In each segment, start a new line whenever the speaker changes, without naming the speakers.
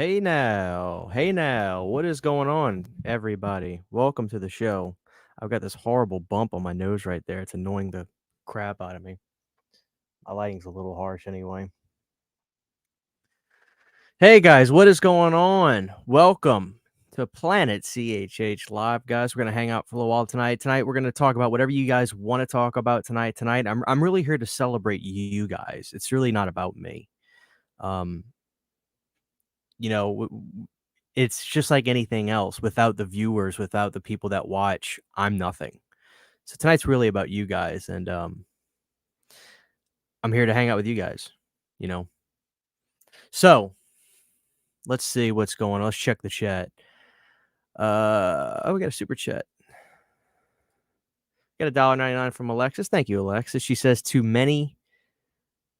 Hey now, what is going on, everybody? Welcome to the show. I've got this horrible bump on my nose right there. It's annoying the crap out of me. My lighting's a little harsh anyway. Hey guys, what is going on? Welcome to Planet CHH Live, guys. We're gonna hang out for a little while tonight. Tonight we're gonna talk about whatever you guys want to talk about tonight. I'm really here to celebrate you guys. It's really not about me. Um, you know, it's just like anything else. Without the viewers, without the people that watch, I'm nothing. So tonight's really about you guys, and I'm here to hang out with you guys. You know, so let's see what's going on. Let's check the chat. Oh, we got a super chat. Got $1.99 from Alexis. Thank you, Alexis. She says too many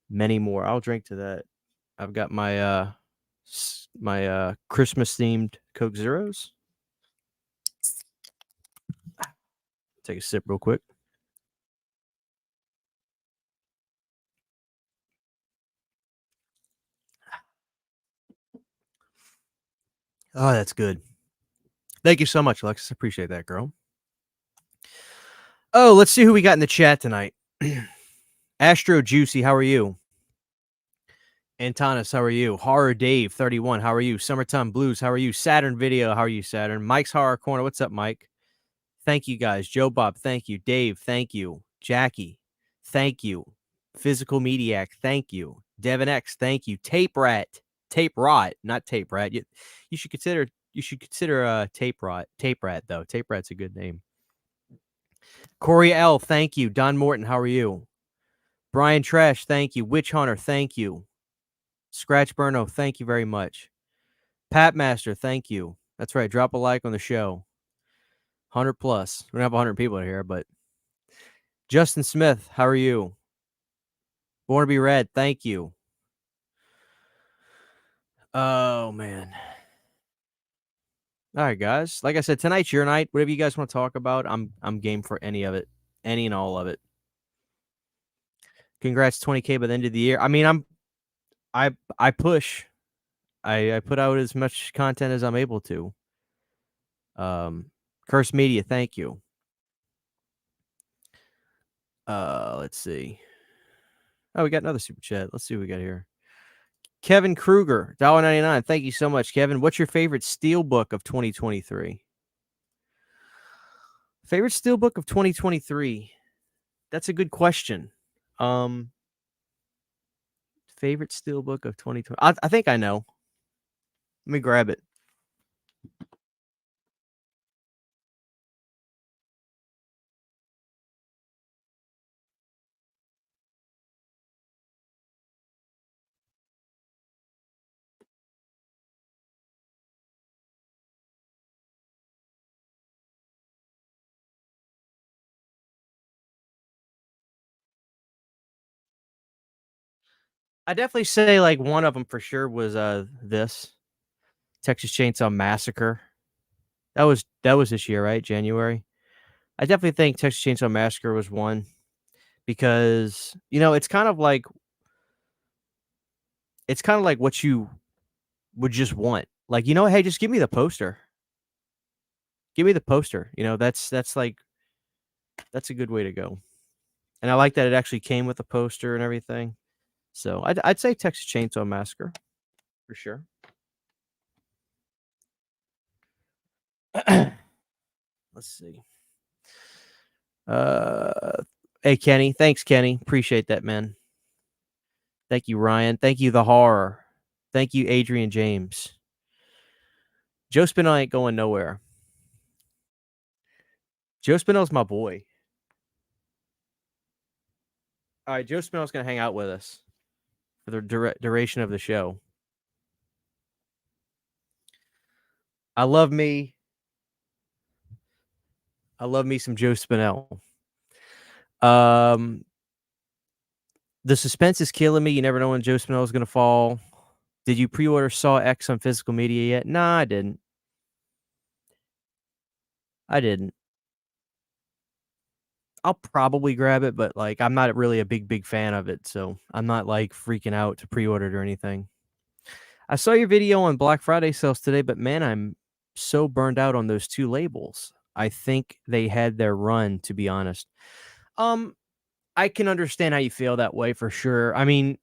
more. I'll drink to that. I've got my Christmas themed Coke Zeros. Take a sip real quick. Oh, that's good. Thank you so much, Alexis. Appreciate that, girl. Oh, let's see who we got in the chat tonight. Astro Juicy, how are you? Antanas, how are you? Horror Dave 31, how are you? Summertime Blues, how are you? Saturn Video, how are you, Saturn? Mike's Horror Corner, what's up, Mike? Thank you, guys. Joe Bob, thank you. Dave, thank you. Jackie, thank you. Physical Mediac, thank you. Devin X, thank you. Tape Rot, not Tape Rat. You should consider Tape Rat though. Tape Rat's a good name. Corey L, thank you. Don Morton, how are you? Brian Trash, thank you. Witch Hunter, thank you. Scratch Burno, thank you very much. Pat Master, thank you. That's right. Drop a like on the show. 100 plus. We don't have 100 people in here, but Justin Smith, how are you? Born to be Red, thank you. Oh man. All right, guys. Like I said, tonight's your night. Whatever you guys want to talk about, I'm game for any of it, any and all of it. Congrats, 20K by the end of the year. I mean, I push. I put out as much content as I'm able to. Curse Media, thank you. Let's see. Oh, we got another super chat. Let's see what we got here. Kevin Krueger, $1.99. Thank you so much, Kevin. What's your favorite steelbook of 2023? Favorite steelbook of 2023? That's a good question. Favorite steelbook of 2020? I think I know. Let me grab it. I definitely say like one of them for sure was this Texas Chainsaw Massacre. That was this year, right? January. I definitely think Texas Chainsaw Massacre was one because it's kind of like what you would just want. Like, hey, just give me the poster. Give me the poster. That's like that's a good way to go. And I like that it actually came with a poster and everything. So I'd say Texas Chainsaw Massacre for sure. Let's see. Hey Kenny, thanks Kenny, appreciate that, man. Thank you Ryan, thank you the horror, thank you Adrian James. Joe Spinell ain't going nowhere. Joe Spinell's my boy. All right, Joe Spinell's gonna hang out with us for the duration of the show. I love me some Joe Spinell. The suspense is killing me. You never know when Joe Spinell is going to fall. Did you pre-order Saw X on physical media yet? Nah, I didn't. I'll probably grab it, but like I'm not really a big fan of it, so I'm not like freaking out to pre-order it or anything. I saw your video on Black Friday sales today, but man, I'm so burned out on those 2 labels. I think they had their run, to be honest. Um, I can understand how you feel that way for sure. I mean,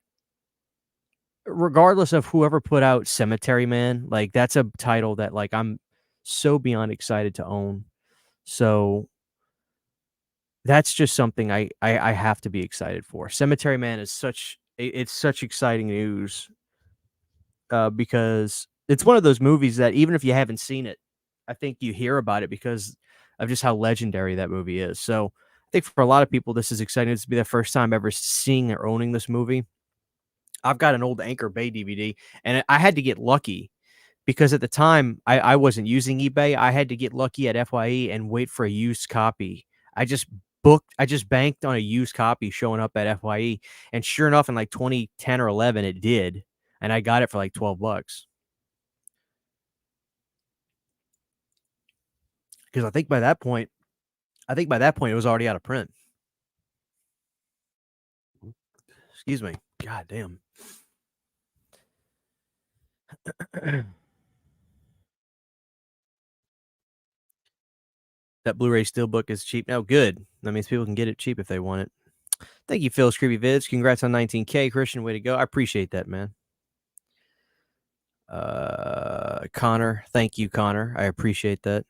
regardless of whoever put out Cemetery Man, like, that's a title that, like, I'm so beyond excited to own. So, that's just something I have to be excited for. Cemetery Man is it's such exciting news, because it's one of those movies that even if you haven't seen it, I think you hear about it because of just how legendary that movie is. So, I think for a lot of people, this is exciting. This will be their first time ever seeing or owning this movie. I've got an old Anchor Bay DVD, and I had to get lucky because at the time, I wasn't using eBay. I had to get lucky at FYE and wait for a used copy. I just banked on a used copy showing up at FYE, and sure enough, in, like, 2010 or 11, it did, and I got it for, like, 12 bucks. Because I think by that point, it was already out of print. Excuse me. God damn. That Blu-ray Steelbook is cheap now. Good. That means people can get it cheap if they want it. Thank you, Phil's Creepy Vids. Congrats on 19K, Christian. Way to go. I appreciate that, man. Connor. Thank you, Connor. I appreciate that.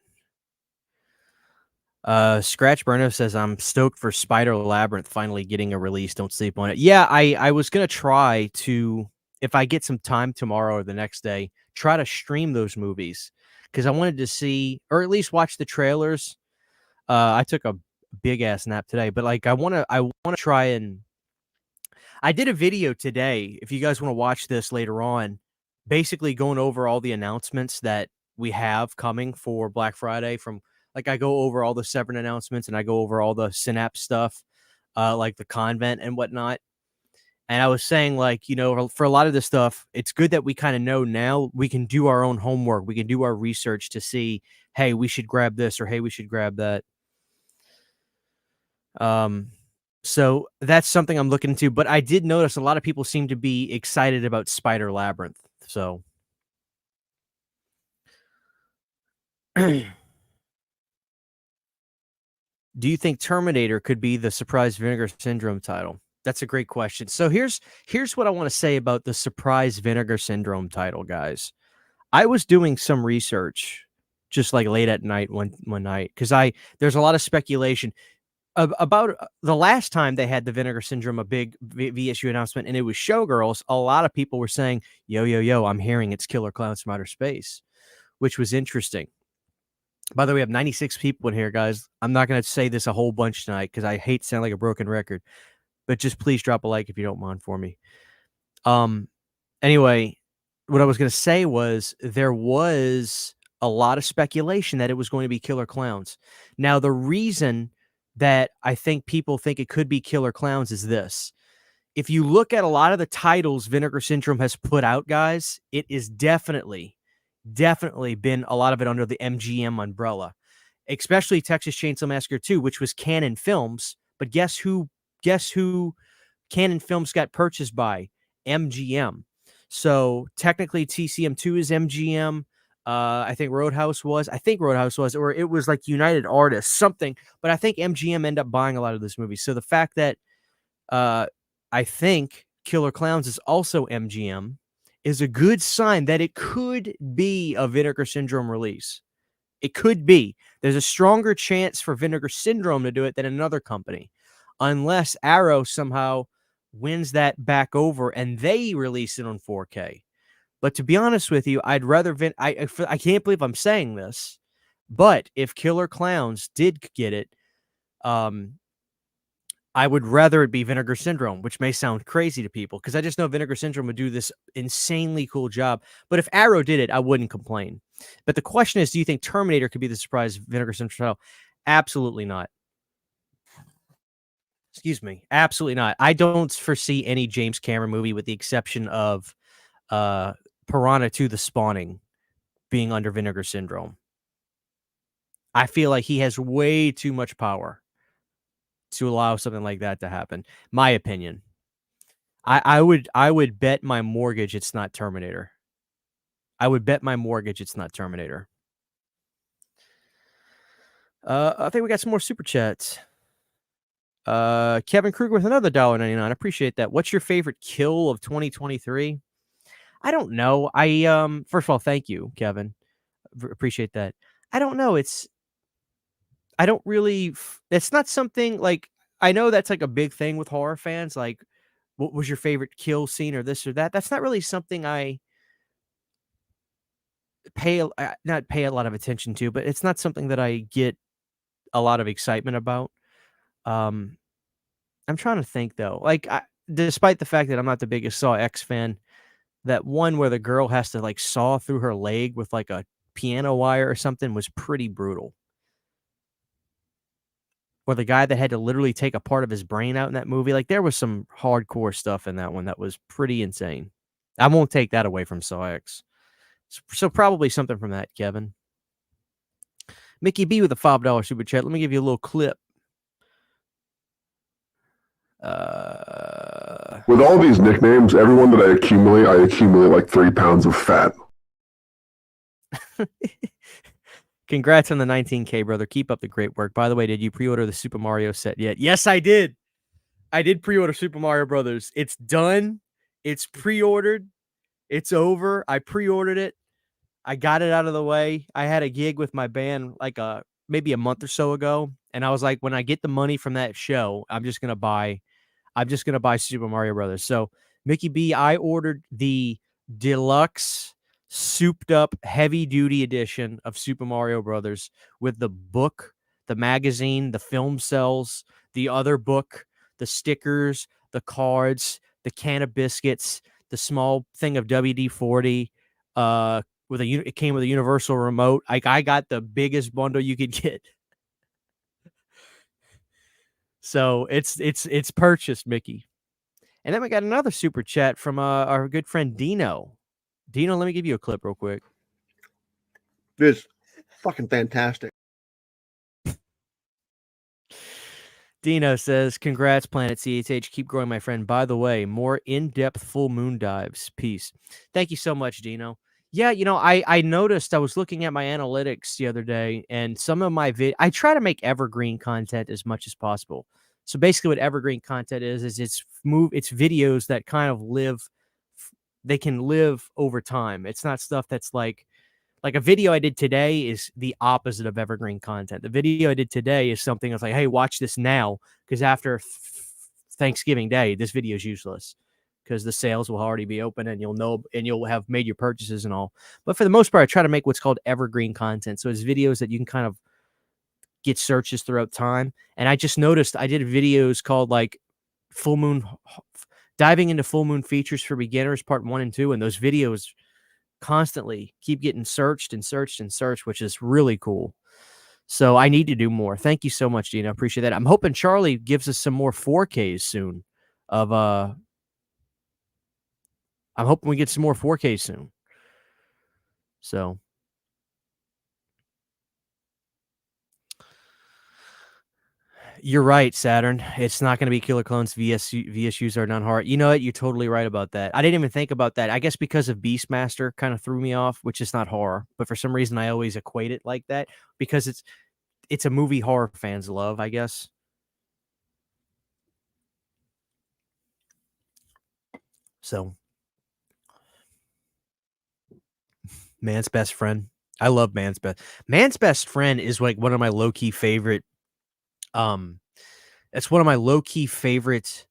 Scratch Burno says, I'm stoked for Spider Labyrinth finally getting a release. Don't sleep on it. Yeah, I was going to try to, if I get some time tomorrow or the next day, try to stream those movies because I wanted to see, or at least watch the trailers. I took a big ass nap today, but like I want to try and I did a video today. If you guys want to watch this later on, basically going over all the announcements that we have coming for Black Friday from like I go over all the Severn announcements and I go over all the Synapse stuff, like the convent and whatnot. And I was saying, like, you know, for a lot of this stuff, it's good that we kind of know now we can do our own homework. We can do our research to see, hey, we should grab this or hey, we should grab that. Um, so that's something I'm looking into, but I did notice a lot of people seem to be excited about Spider Labyrinth. So do you think Terminator could be the surprise vinegar syndrome title? That's a great question. So here's what I want to say about the surprise vinegar syndrome title, guys. I was doing some research just like late at night one night because I there's a lot of speculation about the last time they had the Vinegar Syndrome, a big VSU announcement, and it was Showgirls. A lot of people were saying, "Yo, yo, yo!" I'm hearing it's Killer Clowns from Outer Space, which was interesting. By the way, we have 96 people in here, guys. I'm not going to say this a whole bunch tonight because I hate to sound like a broken record, but just please drop a like if you don't mind for me. Anyway, what I was going to say was there was a lot of speculation that it was going to be Killer Clowns. Now, the reason that I think people think it could be Killer Clowns is this. If you look at a lot of the titles Vinegar Syndrome has put out, guys, it is definitely been a lot of it under the MGM umbrella, especially Texas Chainsaw Massacre 2, which was Canon Films. But guess who Canon Films got purchased by? MGM. So technically TCM2 is MGM. I think Roadhouse was, or it was like United Artists, something. But I think MGM ended up buying a lot of this movie. So the fact that I think Killer Clowns is also MGM is a good sign that it could be a Vinegar Syndrome release. It could be. There's a stronger chance for Vinegar Syndrome to do it than another company, unless Arrow somehow wins that back over and they release it on 4K. But to be honest with you, I'd rather I can't believe I'm saying this, but if Killer Clowns did get it, I would rather it be Vinegar Syndrome, which may sound crazy to people because I just know Vinegar Syndrome would do this insanely cool job. But if Arrow did it, I wouldn't complain. But the question is, do you think Terminator could be the surprise Vinegar Syndrome title? Absolutely not. Excuse me. Absolutely not. I don't foresee any James Cameron movie with the exception of Piranha 2: The Spawning being under Vinegar Syndrome. I feel like he has way too much power to allow something like that to happen. My opinion. I would bet my mortgage it's not Terminator. I would bet my mortgage it's not Terminator. I think we got some more super chats. Kevin Krueger with another $1.99. I appreciate that. What's your favorite kill of 2023? I don't know. First of all, thank you, Kevin. Appreciate that. I don't know. I don't really. It's not something like I know that's like a big thing with horror fans. Like, what was your favorite kill scene or this or that? That's not really something I not pay a lot of attention to, but it's not something that I get a lot of excitement about. Um, I'm trying to think though. Like, despite the fact that I'm not the biggest Saw X fan, that one where the girl has to like saw through her leg with like a piano wire or something was pretty brutal. Or the guy that had to literally take a part of his brain out in that movie, like there was some hardcore stuff in that one that was pretty insane. I won't take that away from Saw X. So probably something from that, Kevin. Mickey B with a $5 super chat. Let me give you a little clip.
With all these nicknames, everyone that I accumulate like 3 pounds of fat.
Congrats on the 19K, brother. Keep up the great work. By the way, did you pre-order the Super Mario set yet? Yes, I did. I did pre-order Super Mario Brothers. It's done. It's pre-ordered. It's over. I pre-ordered it. I got it out of the way. I had a gig with my band like maybe a month or so ago, and I was like, when I get the money from that show, I'm just gonna buy Super Mario Brothers. So Mickey B, I ordered the deluxe, souped up, heavy duty edition of Super Mario Brothers with the book, the magazine, the film cells, the other book, the stickers, the cards, the can of biscuits, the small thing of WD-40. It came with a universal remote. I got the biggest bundle you could get. So it's purchased, Mickey. And then we got another super chat from our good friend Dino. Dino, let me give you a clip real quick.
It's fucking fantastic.
Dino says, congrats, Planet CHH. Keep growing, my friend. By the way, more in-depth full moon dives. Peace. Thank you so much, Dino. Yeah, I noticed I was looking at my analytics the other day, and some of my I try to make evergreen content as much as possible. So basically what evergreen content is it's videos that kind of they can live over time. It's not stuff that's like a video I did today is the opposite of evergreen content. The video I did today is something that's like, hey, watch this now, because after Thanksgiving Day, this video is useless because the sales will already be open and you'll have made your purchases and all. But for the most part, I try to make what's called evergreen content. So it's videos that you can kind of get searches throughout time. And I just noticed I did videos called like diving into full moon features for beginners, part 1 and 2. And those videos constantly keep getting searched, which is really cool. So I need to do more. Thank you so much, Gina. I appreciate that. I'm hoping Charlie gives us some more 4Ks soon I'm hoping we get some more 4Ks soon. So you're right, Saturn. It's not going to be Killer Clones. VSUs are not hard. You know what? You're totally right about that. I didn't even think about that. I guess because of Beastmaster kind of threw me off, which is not horror. But for some reason, I always equate it like that because it's a movie horror fans love, I guess. So, Man's Best Friend. I love Man's Best. Man's Best Friend is like one of my low-key favorite. It's one of my low-key favorite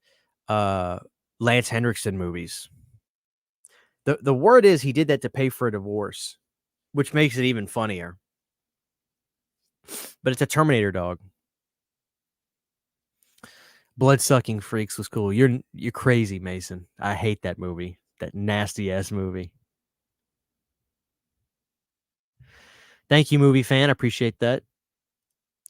Lance Henriksen movies. The word is he did that to pay for a divorce, which makes it even funnier. But it's a Terminator dog. Blood-sucking freaks was cool. You're crazy, Mason. I hate that movie. That nasty ass movie. Thank you, movie fan. I appreciate that.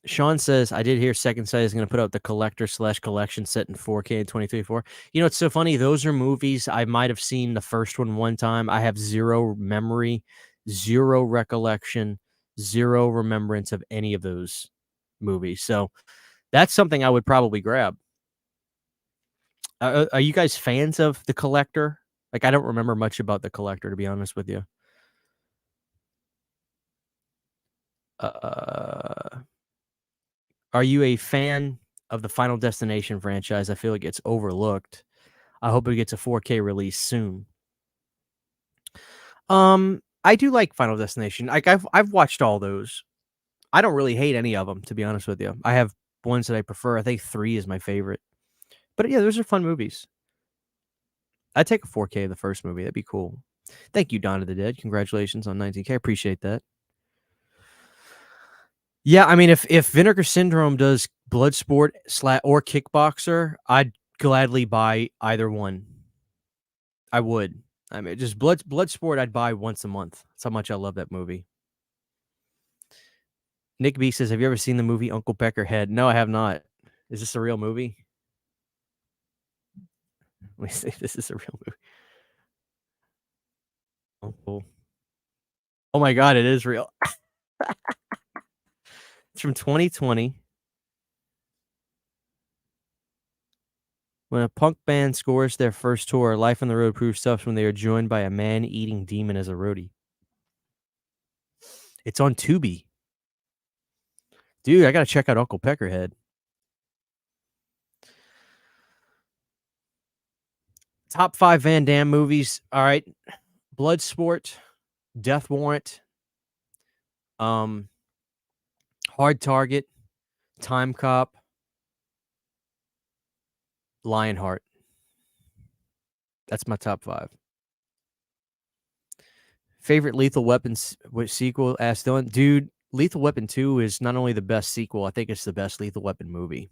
Sean says, I did hear Second Sight is going to put out the collector/collection set in 4K in 2034. You know, it's so funny. Those are movies I might have seen the first one time. I have zero memory, zero recollection, zero remembrance of any of those movies. So that's something I would probably grab. Are you guys fans of The Collector? Like, I don't remember much about The Collector, to be honest with you. Are you a fan of the Final Destination franchise? I feel like it's overlooked. I hope it gets a 4K release soon. I do like Final Destination. Like I've watched all those. I don't really hate any of them, to be honest with you. I have ones that I prefer. I think 3 is my favorite. But yeah, those are fun movies. I'd take a 4K of the first movie. That'd be cool. Thank you, Dawn of the Dead. Congratulations on 19K. I appreciate that. Yeah, I mean, if Vinegar Syndrome does Bloodsport or Kickboxer, I'd gladly buy either one. I would. I mean, just Bloodsport, I'd buy once a month. That's how much I love that movie. Nick B says, "Have you ever seen the movie Uncle Peckerhead?" No, I have not. Is this a real movie? Let me see if this is a real movie. Uncle. Oh my God, it is real. It's from 2020. When a punk band scores their first tour, life on the road proves tough when they are joined by a man-eating demon as a roadie. It's on Tubi. Dude, I gotta check out Uncle Peckerhead. Top 5 Van Damme movies. All right. Bloodsport, Death Warrant, Hard Target, Time Cop, Lionheart. That's my top 5. Favorite Lethal Weapons sequel? Asked Dylan. Dude, Lethal Weapon 2 is not only the best sequel, I think it's the best Lethal Weapon movie.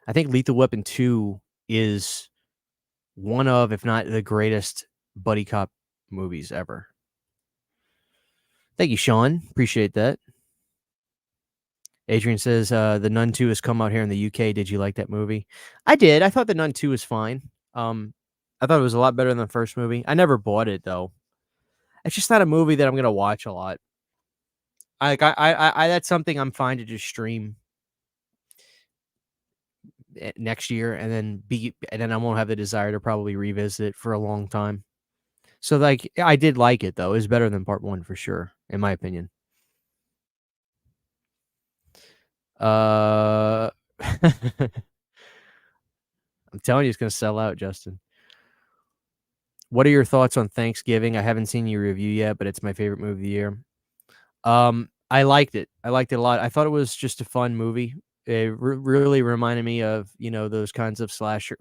I think Lethal Weapon 2 is one of, if not the greatest buddy cop movies ever. Thank you, Sean. Appreciate that. Adrian says, The Nun 2 has come out here in the UK. Did you like that movie? I did. I thought The Nun 2 was fine. I thought it was a lot better than the first movie. I never bought it, though. It's just not a movie that I'm going to watch a lot. I that's something I'm fine to just stream next year and then I won't have the desire to probably revisit it for a long time. So like I did like it though. It was better than part 1 for sure, in my opinion. I'm telling you it's gonna sell out, Justin. What are your thoughts on Thanksgiving? I haven't seen your review yet, but it's my favorite movie of the year. I liked it. I liked it a lot. I thought it was just a fun movie. It really reminded me of, you know, those kinds of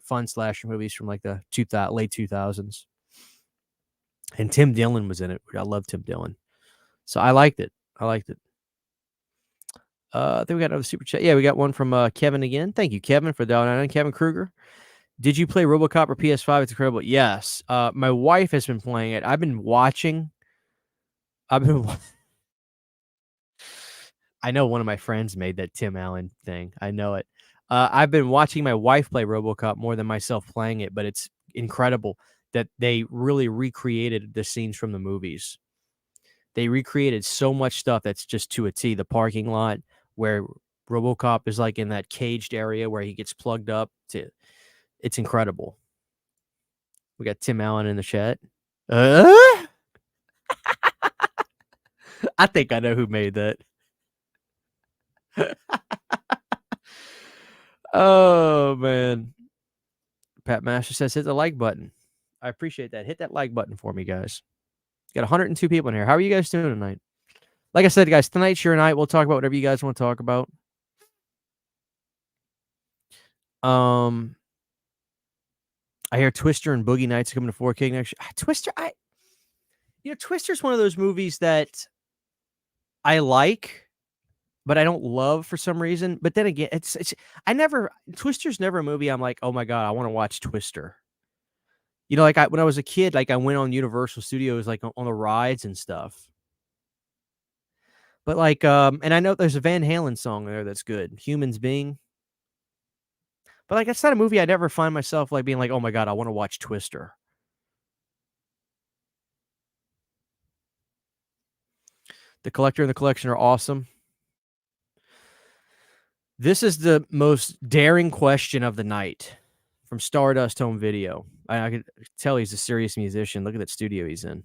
fun slasher movies from like the late 2000s. And Tim Dillon was in it. I love Tim Dillon. So I liked it. I think we got another super chat. Yeah, we got one from Kevin again. Thank you, Kevin, for dialing in. Kevin Krueger. Did you play RoboCop or PS5? It's incredible. Yes. My wife has been playing it. I've been watching. I know one of my friends made that Tim Allen thing. I know it. I've been watching my wife play RoboCop more than myself playing it, but it's incredible that they really recreated the scenes from the movies. They recreated so much stuff that's just to a T. The parking lot where RoboCop is like in that caged area where he gets plugged up. It's incredible. We got Tim Allen in the chat. I think I know who made that. Oh man. Pat Master says hit the like button. I appreciate that. Hit that like button for me, guys. Got 102 people in here. How are you guys doing tonight? Like I said, guys, tonight's your night. We'll talk about whatever you guys want to talk about. I hear Twister and Boogie Nights are coming to 4K next year. Twister, Twister's one of those movies that I like, but I don't love for some reason. But then again, Twister's never a movie I'm like, oh my God, I want to watch Twister. You know, like when I was a kid, like I went on Universal Studios, like on the rides and stuff. But like, and I know there's a Van Halen song there that's good, Humans Being. But like, that's not a movie I'd ever find myself like being like, oh my God, I want to watch Twister. The Collector and the Collection are awesome. This is the most daring question of the night from Stardust Home Video. I could tell he's a serious musician. Look at that studio he's in.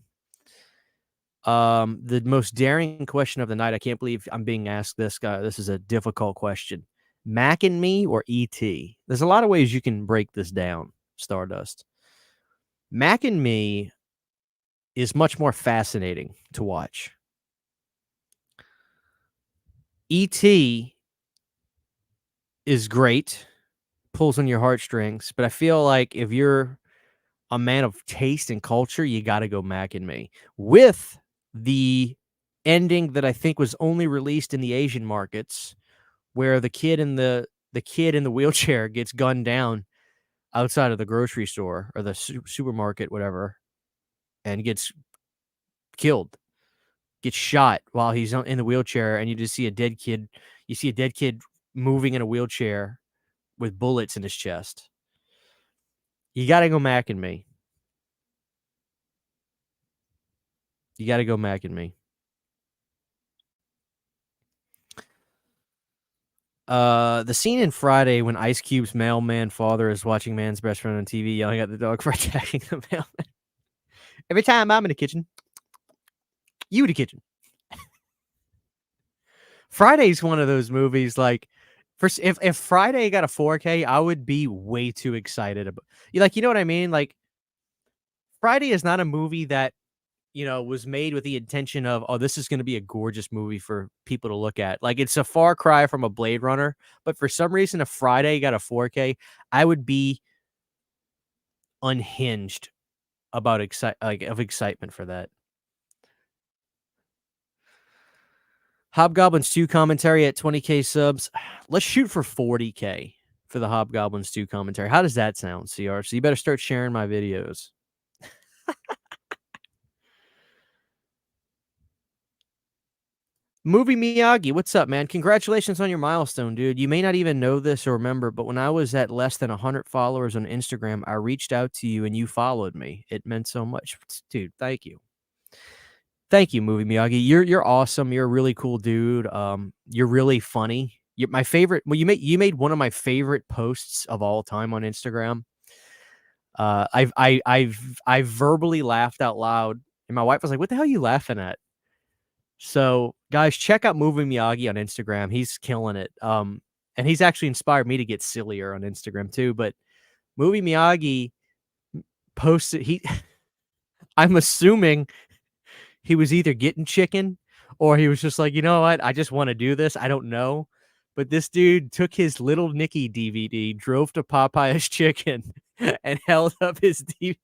The most daring question of the night. I can't believe I'm being asked this, guy. This is a difficult question. Mac and Me or E.T.? There's a lot of ways you can break this down, Stardust. Mac and Me is much more fascinating to watch. E.T. is great, pulls on your heartstrings, but I feel like if you're a man of taste and culture, you got to go Mac and Me, with the ending that I think was only released in the Asian markets, where the kid in the wheelchair gets gunned down outside of the grocery store or the supermarket, whatever, and gets killed, gets shot while he's in the wheelchair, and you just see a dead kid. You see a dead kid moving in a wheelchair with bullets in his chest. You got to go Mac and Me. You got to go Mac and Me. The scene in Friday when Ice Cube's mailman father is watching man's best friend on TV yelling at the dog for attacking the mailman. Every time I'm in the kitchen, you in the kitchen. Friday's one of those movies, like, if Friday got a 4K, I would be way too excited about. You know what I mean? Like, Friday is not a movie that, was made with the intention of, oh, this is going to be a gorgeous movie for people to look at. Like, it's a far cry from a Blade Runner, but for some reason, if Friday got a 4K, I would be unhinged about excitement for that. Hobgoblins 2 commentary at 20K subs. Let's shoot for 40K for the Hobgoblins 2 commentary. How does that sound, CR? So you better start sharing my videos. Movie Miyagi, what's up, man? Congratulations on your milestone, dude. You may not even know this or remember, but when I was at less than 100 followers on Instagram, I reached out to you and you followed me. It meant so much. Dude, thank you. Thank you, Movie Miyagi. You're awesome. You're a really cool dude. You're really funny. You're my favorite. Well, you made one of my favorite posts of all time on Instagram. I've verbally laughed out loud, and my wife was like, "What the hell are you laughing at?" So, guys, check out Movie Miyagi on Instagram. He's killing it. And he's actually inspired me to get sillier on Instagram too. But Movie Miyagi posted I'm assuming he was either getting chicken or he was just like, you know what? I just want to do this. I don't know. But this dude took his Little Nicky DVD, drove to Popeye's Chicken, and held up his DVD.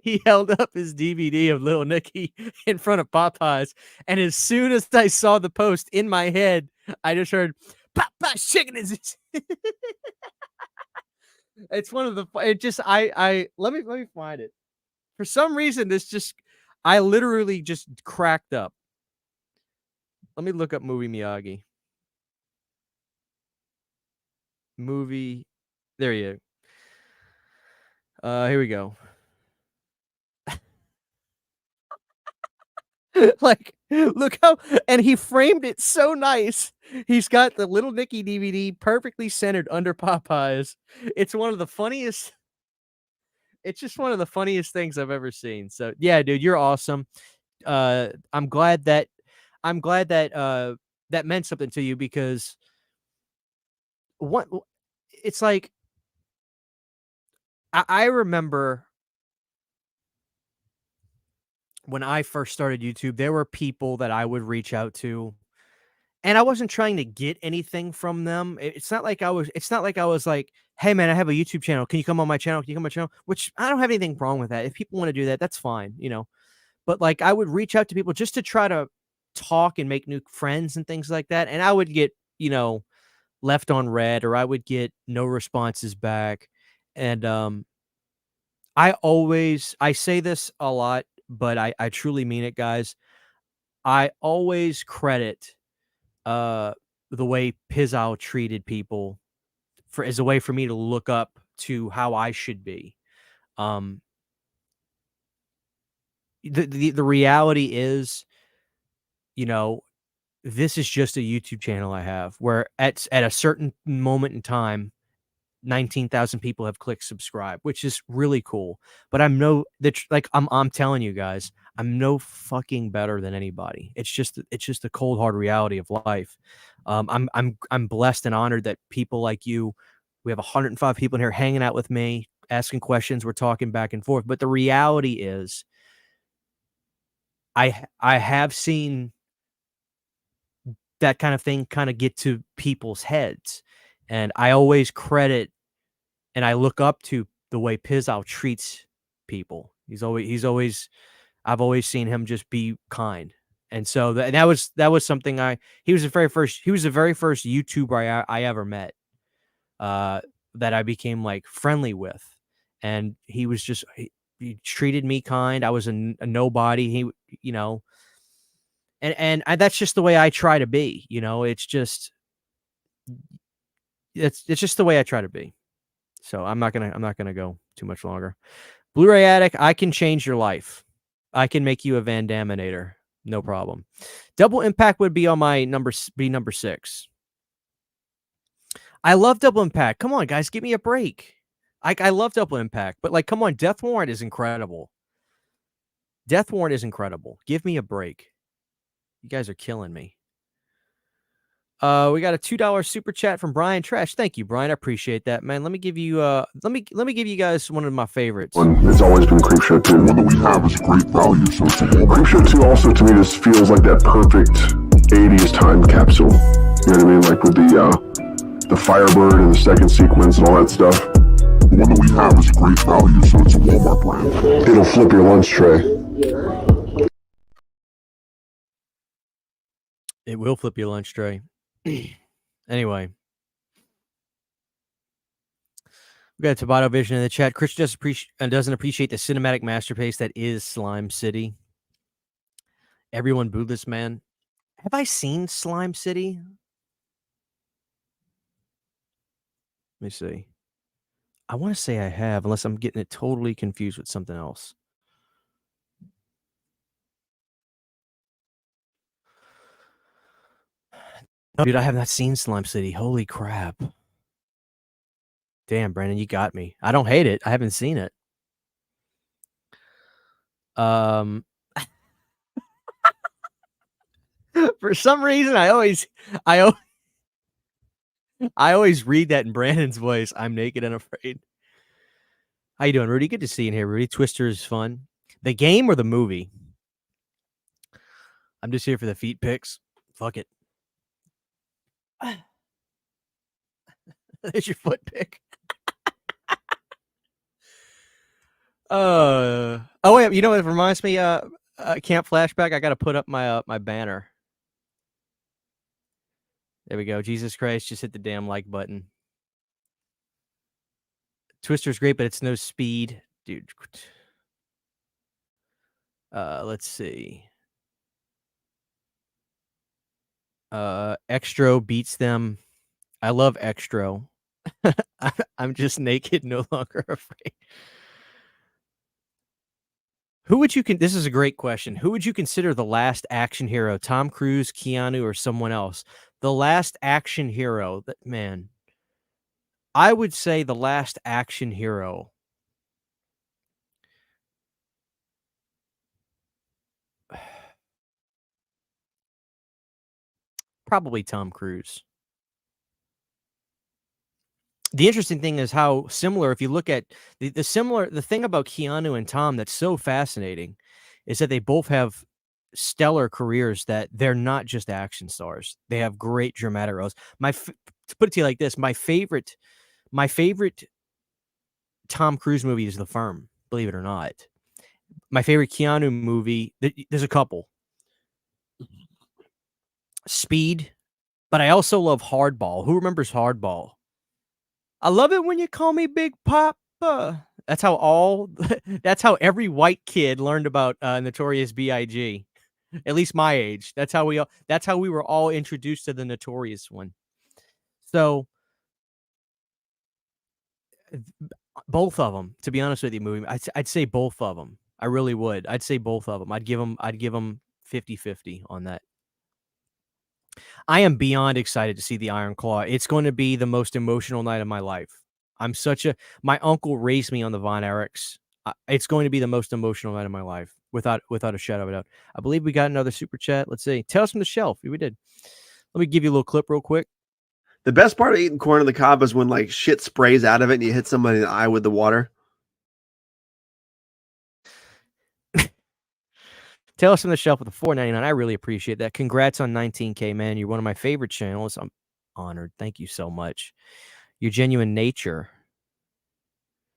He held up his DVD of Little Nicky in front of Popeye's. And as soon as I saw the post in my head, I just heard, Popeye's Chicken is. It's one of the, it just, let me find it. For some reason, I literally just cracked up. Let me look up Movie Miyagi. Movie. There you go. Here we go. Like, look how, and he framed it so nice. He's got the Little Nicky DVD perfectly centered under Popeyes. It's one of the funniest. It's just one of the funniest things I've ever seen. So yeah, dude, you're awesome. I'm glad that that meant something to you, because what it's like, I remember when I first started YouTube, there were people that I would reach out to, and I wasn't trying to get anything from them. It's not like I was like, "Hey man, I have a YouTube channel. Can you come on my channel? Can you come on my channel?" Which I don't have anything wrong with that. If people want to do that, that's fine, But like, I would reach out to people just to try to talk and make new friends and things like that, and I would get, left on red, or I would get no responses back. And I say this a lot, but I truly mean it, guys. I always credit the way Pizzle treated people as a way for me to look up to how I should be. The reality is, this is just a YouTube channel I have, where at a certain moment in time, 19,000 people have clicked subscribe, which is really cool. But I'm telling you guys, I'm no fucking better than anybody. It's just the cold hard reality of life. I'm blessed and honored that people like you, we have 105 people in here hanging out with me, asking questions, we're talking back and forth. But the reality is, I have seen that kind of thing kind of get to people's heads, and I always credit and I look up to the way Pizzow treats people. He's always I've always seen him just be kind. And so that was something he was the very first YouTuber I ever met that I became like friendly with. And he was just he treated me kind. I was a nobody. He, you know, and that's just the way I try to be, you know. It's just the way I try to be. So I'm not gonna go too much longer. Blu-ray Addict, I can change your life. I can make you a Van Daminator. No problem. Double Impact would be on my number 6. I love Double Impact. Come on, guys, give me a break. I love Double Impact, but like, come on, Death Warrant is incredible. Death Warrant is incredible. Give me a break. You guys are killing me. We got a $2 super chat from Brian Trash. Thank you, Brian. I appreciate that, man. Let me give you let me give you guys one of my favorites.
It's always been Creepshow 2. One that we have is great value, so it's a Creepshow 2 also to me just feels like that perfect 80s time capsule. You know what I mean? Like with the Firebird and the second sequence and all that stuff. The one that we have is great value, so it's a Walmart brand. It'll flip your lunch tray.
It will flip your lunch tray. Anyway, we got Tabata Vision in the chat. Chris doesn't appreciate the cinematic masterpiece that is Slime City. Everyone boo this man. Have I seen Slime City? Let me see. I want to say I have, unless I'm getting it totally confused with something else. No, dude, I have not seen Slime City. Holy crap. Damn, Brandon, you got me. I don't hate it. I haven't seen it. For some reason, I always read that in Brandon's voice. I'm naked and afraid. How you doing, Rudy? Good to see you in here, Rudy. Twister is fun. The game or the movie? I'm just here for the feet pics. Fuck it. There's your foot pic. Oh wait, you know what it reminds me? Camp Flashback. I got to put up my my banner. There we go. Jesus Christ, just hit the damn like button. Twister's great, but it's no speed, dude. Let's see. Extro beats them. I love Extro. I'm just naked, no longer afraid. Who would you this is a great question. Who would you consider the last action hero? Tom Cruise, Keanu, or someone else? The last action hero. That man. I would say the last action hero. Probably Tom Cruise. The interesting thing is how similar, if you look at the thing about Keanu and Tom that's so fascinating is that they both have stellar careers, that they're not just action stars. They have great dramatic roles. To put it to you like this, my favorite Tom Cruise movie is The Firm, believe it or not. My favorite Keanu movie, there's a couple. Speed, but I also love Hardball. Who remembers Hardball? I love it when you call me Big Papa. That's how that's how every white kid learned about Notorious B.I.G. At least my age. That's how we were all introduced to the Notorious one. So both of them, to be honest with you, movie, I'd say both of them. I really would. I'd say both of them. I'd give them 50-50 on that. I am beyond excited to see the Iron Claw. It's going to be the most emotional night of my life. My uncle raised me on the Von Erichs. It's going to be the most emotional night of my life, without a shadow of a doubt. I believe we got another super chat. Let's see. Tales from the Shelf. We did. Let me give you a little clip real quick.
The best part of eating corn on the cob is when like shit sprays out of it and you hit somebody in the eye with the water.
Tales from the Shelf with a $4.99. I really appreciate that. Congrats on 19K, man. You're one of my favorite channels. I'm honored. Thank you so much. Your genuine nature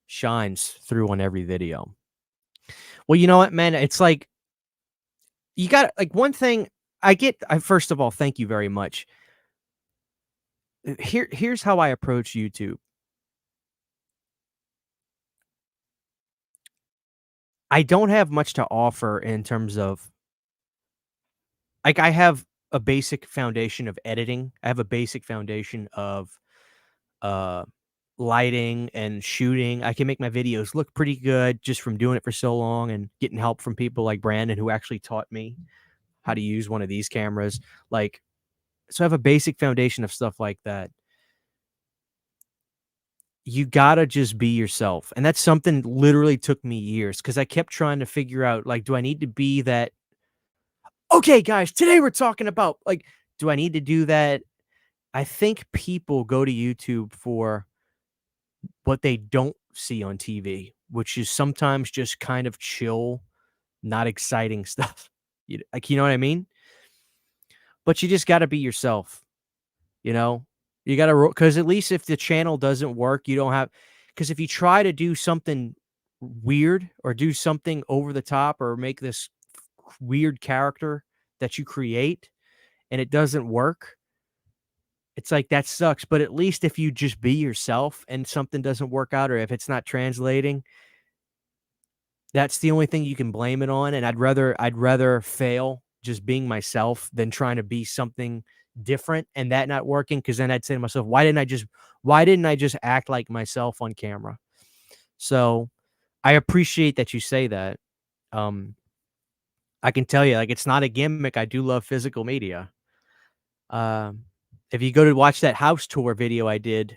shines through on every video. Well, you know what, man? It's like, you got, like, one thing first of all, thank you very much. Here's how I approach YouTube. I don't have much to offer in terms of, like, I have a basic foundation of editing. I have a basic foundation of uh lighting and shooting. I can make my videos look pretty good just from doing it for so long and getting help from people like Brandon, who actually taught me how to use one of these cameras. Like, so I have a basic foundation of stuff like that. You gotta just be yourself. And that's something literally took me years, because I kept trying to figure out, like, do I need to be that? Okay, guys, today we're talking about, like, do I need to do that? I think people go to YouTube for what they don't see on TV, which is sometimes just kind of chill, not exciting stuff. You know what I mean? But you just got to be yourself. You know, you got to, because at least if the channel doesn't work, you don't have, because if you try to do something weird or do something over the top or make this weird character that you create and it doesn't work, it's like, that sucks. But at least if you just be yourself and something doesn't work out, or if it's not translating, that's the only thing you can blame it on. And I'd rather fail just being myself than trying to be something different and that not working. Because then I'd say to myself, why didn't I just act like myself on camera? So I appreciate that you say that. I can tell you, like, it's not a gimmick. I do love physical media. If you go to watch that house tour video I did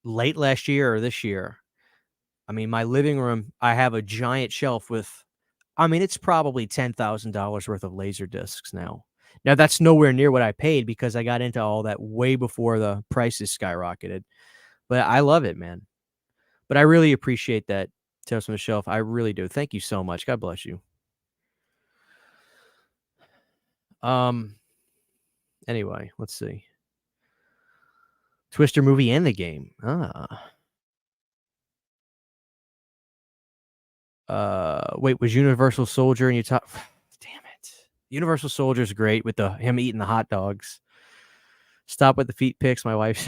late last year or this year, I mean, my living room, I have a giant shelf with, I mean, it's probably $10,000 worth of laser discs now. Now, that's nowhere near what I paid, because I got into all that way before the prices skyrocketed. But I love it, man. But I really appreciate that, Tales from the Shelf. I really do. Thank you so much. God bless you. Anyway, let's see. Twister movie and the game. Wait, was Universal Soldier in your top? Damn it. Universal Soldier's great with him eating the hot dogs. Stop with the feet pics, my wife.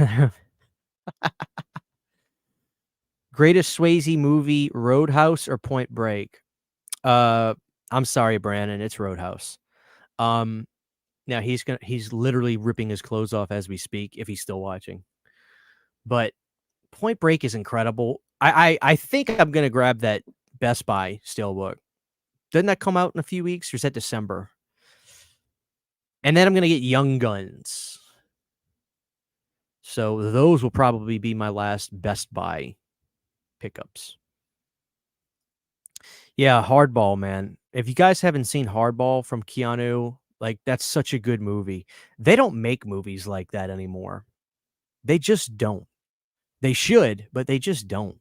Greatest Swayze movie, Roadhouse or Point Break? I'm sorry, Brandon, it's Roadhouse. Now he's literally ripping his clothes off as we speak, if he's still watching. But Point Break is incredible. I think I'm gonna grab that Best Buy Steelbook. Doesn't that come out in a few weeks, or is that December? And then I'm gonna get Young Guns. So those will probably be my last Best Buy pickups. Yeah, Hardball, man. If you guys haven't seen Hardball from Keanu, like, that's such a good movie. They don't make movies like that anymore. They just don't. They should, but they just don't.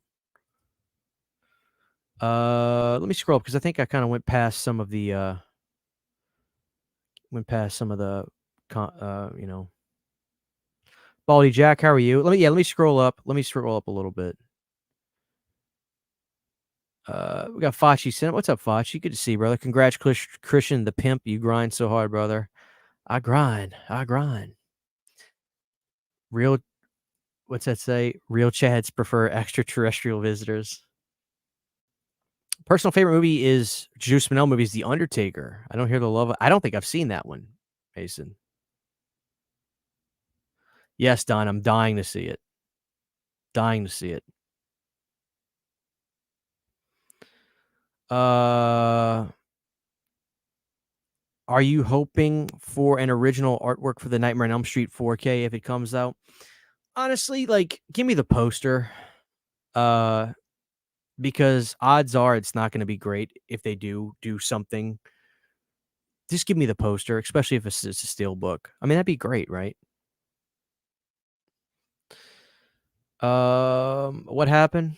Let me scroll up, because I think I kind of went past some of the you know. Baldy Jack, how are you? Let me scroll up. Let me scroll up a little bit. We got Fachi. What's up, Fachi? Good to see you, brother. Congrats, Christian the pimp. You grind so hard, brother. I grind. Real, what's that say? Real Chads prefer extraterrestrial visitors. Personal favorite movie is Juice Manel movies, The Undertaker. I don't hear the love. I don't think I've seen that one, Mason. Yes, Don, I'm dying to see it. Dying to see it. Are you hoping for an original artwork for the Nightmare on Elm Street 4K if it comes out? Honestly, like, give me the poster. Because odds are it's not gonna be great if they do something. Just give me the poster, especially if it's a steel book. I mean, that'd be great, right? What happened?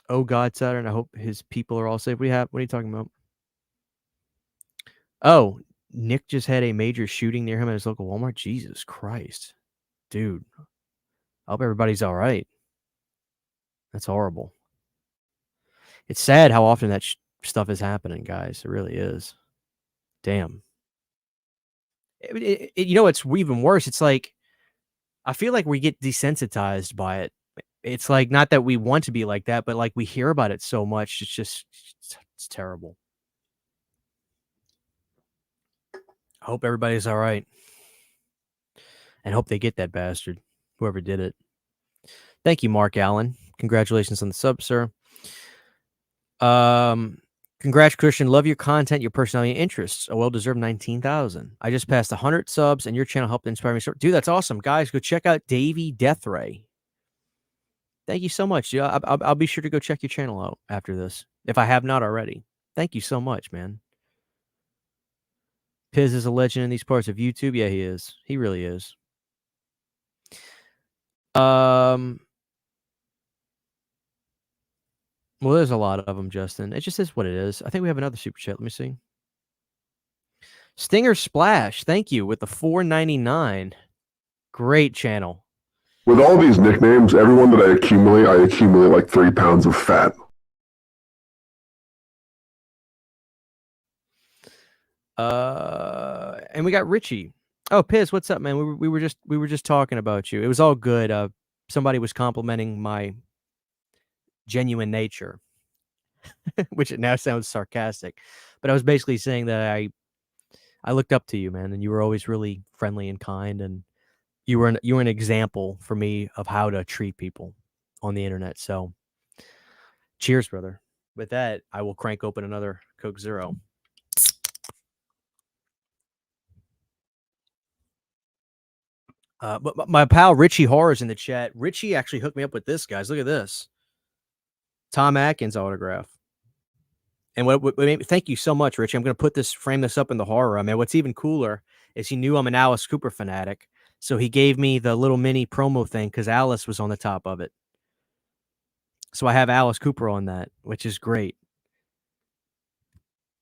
Oh God, Saturn, I hope his people are all safe. What are you talking about? Oh, Nick just had a major shooting near him at his local Walmart. Jesus Christ. Dude. I hope everybody's all right. That's horrible. It's sad how often that stuff is happening, guys. It really is. Damn. You know, it's even worse. It's like, I feel like we get desensitized by it. It's like, not that we want to be like that, but like we hear about it so much. It's just, it's terrible. I hope everybody's all right. And hope they get that bastard, whoever did it. Thank you, Mark Allen. Congratulations on the sub, sir. Congrats, Christian. Love your content, your personality, and interests. A well-deserved 19,000. I just passed 100 subs, and your channel helped inspire me. Dude, that's awesome, guys. Go check out Davey Deathray. Thank you so much. Yeah, I'll be sure to go check your channel out after this, if I have not already. Thank you so much, man. Piz is a legend in these parts of YouTube. Yeah, he is. He really is. Well, there's a lot of them, Justin. It just is what it is. I think we have another super chat. Let me see. Stinger Splash, thank you with the $4.99. Great channel.
With all these nicknames, everyone that I accumulate like 3 pounds of fat.
And we got Richie. Oh, Piz, what's up, man? We were just talking about you. It was all good. Somebody was complimenting my genuine nature, which it now sounds sarcastic, but I was basically saying that I looked up to you, man, and you were always really friendly and kind, and you were an example for me of how to treat people on the internet. So, cheers, brother. With that, I will crank open another Coke Zero. But my pal Richie Horror's in the chat. Richie actually hooked me up with this, guys. Look at this. Tom Atkins autograph. And what thank you so much, Richie. I'm going to frame this up in the horror room. And what's even cooler is he knew I'm an Alice Cooper fanatic. So he gave me the little mini promo thing because Alice was on the top of it. So I have Alice Cooper on that, which is great.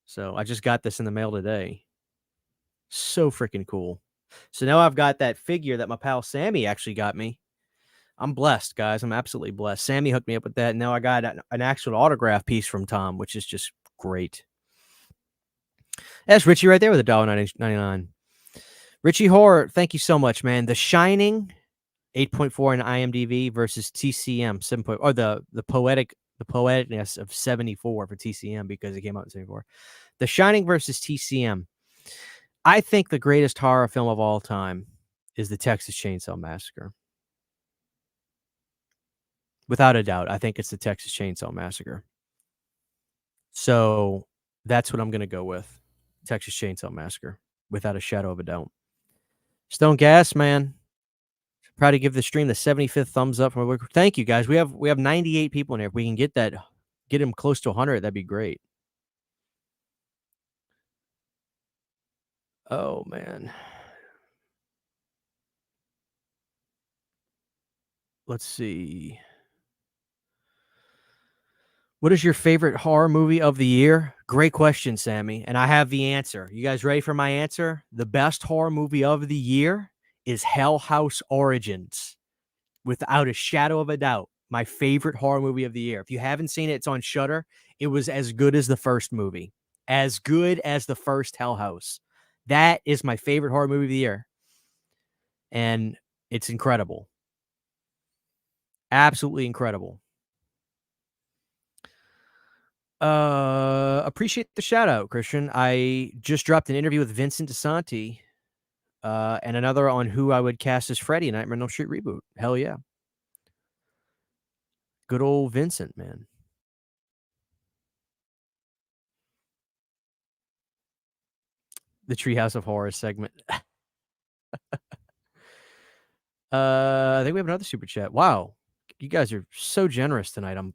So I just got this in the mail today. So freaking cool. So now I've got that figure that my pal Sammy actually got me. I'm blessed, guys. I'm absolutely blessed. Sammy hooked me up with that. And now I got an actual autograph piece from Tom, which is just great. That's Richie right there with $1.99. Richie Horror, thank you so much, man. The Shining, 8.4 in IMDb versus TCM, 7. Or the poeticness of 74 for TCM because it came out in 74. The Shining versus TCM. I think the greatest horror film of all time is the Texas Chainsaw Massacre. Without a doubt, I think it's the Texas Chainsaw Massacre. So that's what I'm going to go with. Texas Chainsaw Massacre, without a shadow of a doubt. Stone Gas, man. Proud to give the stream the 75th thumbs up. Thank you, guys. We have 98 people in here. If we can get them close to 100, that'd be great. Oh, man. Let's see. What is your favorite horror movie of the year? Great question, Sammy. And I have the answer. You guys ready for my answer? The best horror movie of the year is Hell House Origins. Without a shadow of a doubt, my favorite horror movie of the year. If you haven't seen it, it's on Shudder. It was as good as the first movie. As good as the first Hell House. That is my favorite horror movie of the year. And it's incredible. Absolutely incredible. Appreciate the shout out, Christian. I just dropped an interview with Vincent DeSanti, and another on who I would cast as Freddy in Nightmare on Elm Street reboot. Hell yeah. Good old Vincent, man. The Treehouse of Horror segment. I think we have another super chat. Wow. You guys are so generous tonight. I'm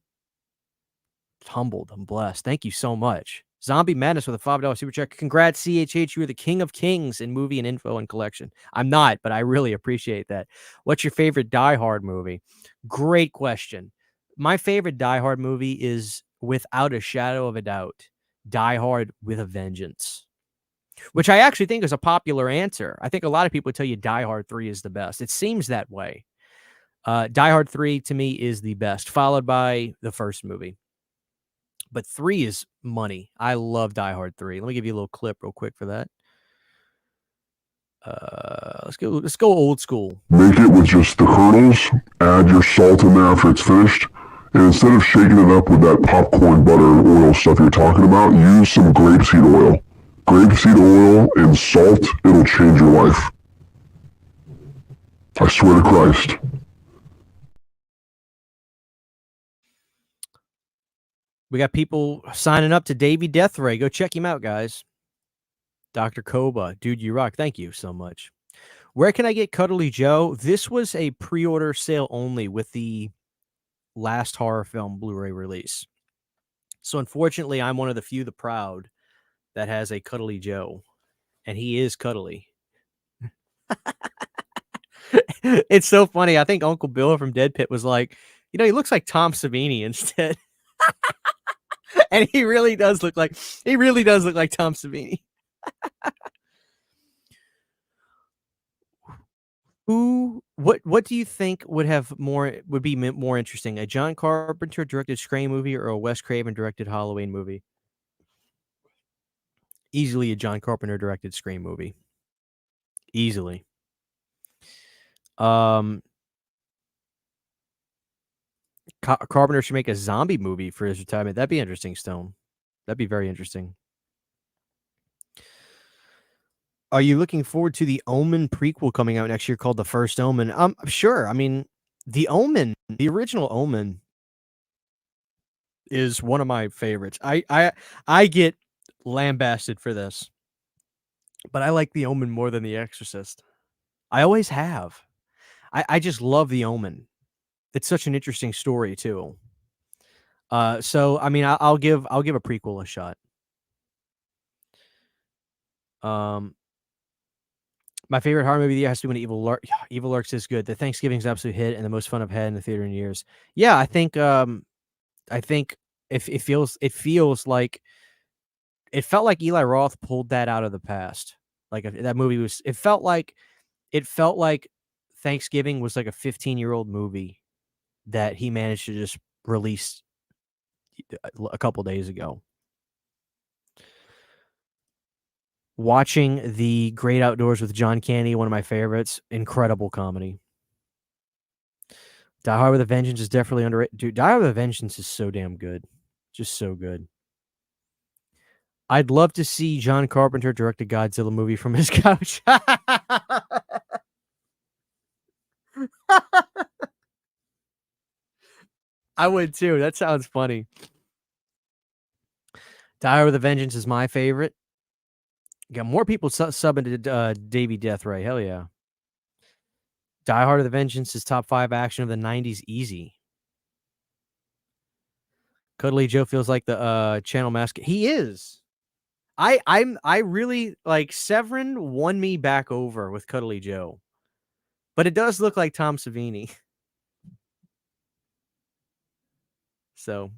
humbled. I'm blessed. Thank you so much. Zombie Madness with a $5 super check. Congrats, CHH. You are the king of kings in movie and info and collection. I'm not, but I really appreciate that. What's your favorite Die Hard movie? Great question. My favorite Die Hard movie is, without a shadow of a doubt, Die Hard with a Vengeance, which I actually think is a popular answer. I think a lot of people tell you Die Hard 3 is the best. It seems that way. Die Hard 3 to me is the best, followed by the first movie. But 3 is money. I love Die Hard 3. Let me give you a little clip real quick for that. Let's go old school.
Make it with just the kernels, add your salt in there after it's finished, and instead of shaking it up with that popcorn butter and oil stuff you're talking about, use some grapeseed oil. Grapeseed oil and salt, it'll change your life. I swear to Christ.
We got people signing up to Davey Deathray. Go check him out, guys. Dr. Koba, dude, you rock. Thank you so much. Where can I get Cuddly Joe? This was a pre-order sale only with the last horror film Blu-ray release. So unfortunately, I'm one of the few, the proud, that has a Cuddly Joe, and he is cuddly. It's so funny. I think Uncle Bill from Dead Pit was like, he looks like Tom Savini instead. And he really does look like Tom Savini. What do you think would be more interesting? A John Carpenter directed Scream movie or a Wes Craven directed Halloween movie? Easily a John Carpenter directed Scream movie. Easily. Carpenter should make a zombie movie for his retirement. That'd be interesting, Stone. That'd be very interesting. Are you looking forward to the Omen prequel coming out next year called The First Omen? Sure. I mean, the Omen, the original Omen, is one of my favorites. I get lambasted for this, but I like the Omen more than the Exorcist. I always have. I just love the Omen. It's such an interesting story too. So I mean, I'll give a prequel a shot. My favorite horror movie of the year has to be when Evil Lurks is good. The Thanksgiving's absolute hit and the most fun I've had in the theater in years. Yeah, I think it feels like it felt like Eli Roth pulled that out of the past. Like that movie was. It felt like Thanksgiving was like a 15-year-old movie that he managed to just release a couple days ago. Watching The Great Outdoors with John Candy, one of my favorites. Incredible comedy. Die Hard with a Vengeance is definitely underrated. Dude, Die Hard with a Vengeance is so damn good. Just so good. I'd love to see John Carpenter direct a Godzilla movie from his couch. I would too. That sounds funny. Die Hard with a Vengeance is my favorite. Got more people subbing to Davey Deathray. Hell yeah. Die Hard with a Vengeance is top 5 action of the 90s easy. Cuddly Joe feels like the channel mascot. He is. I really like Severin won me back over with Cuddly Joe. But it does look like Tom Savini. So,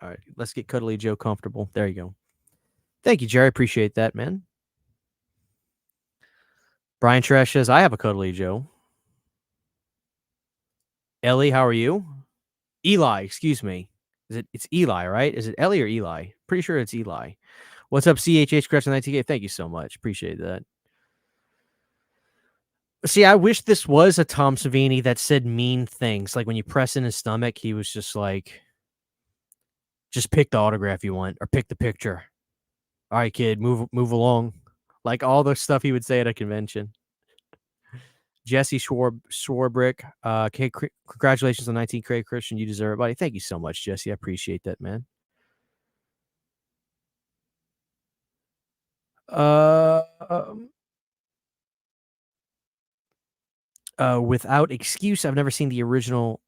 all right, let's get Cuddly Joe comfortable. There you go. Thank you, Jerry. Appreciate that, man. Brian Trash says, I have a Cuddly Joe. Ellie, how are you? Eli, excuse me. It's Eli, right? Is it Ellie or Eli? Pretty sure it's Eli. What's up, CHH Crash 19K? Thank you so much. Appreciate that. See, I wish this was a Tom Savini that said mean things. Like when you press in his stomach, he was just like, just pick the autograph you want or pick the picture. All right, kid, move along. Like all the stuff he would say at a convention. Jesse Schwarbrick, congratulations on 19K Christian. You deserve it, buddy. Thank you so much, Jesse. I appreciate that, man. without excuse. I've never seen the original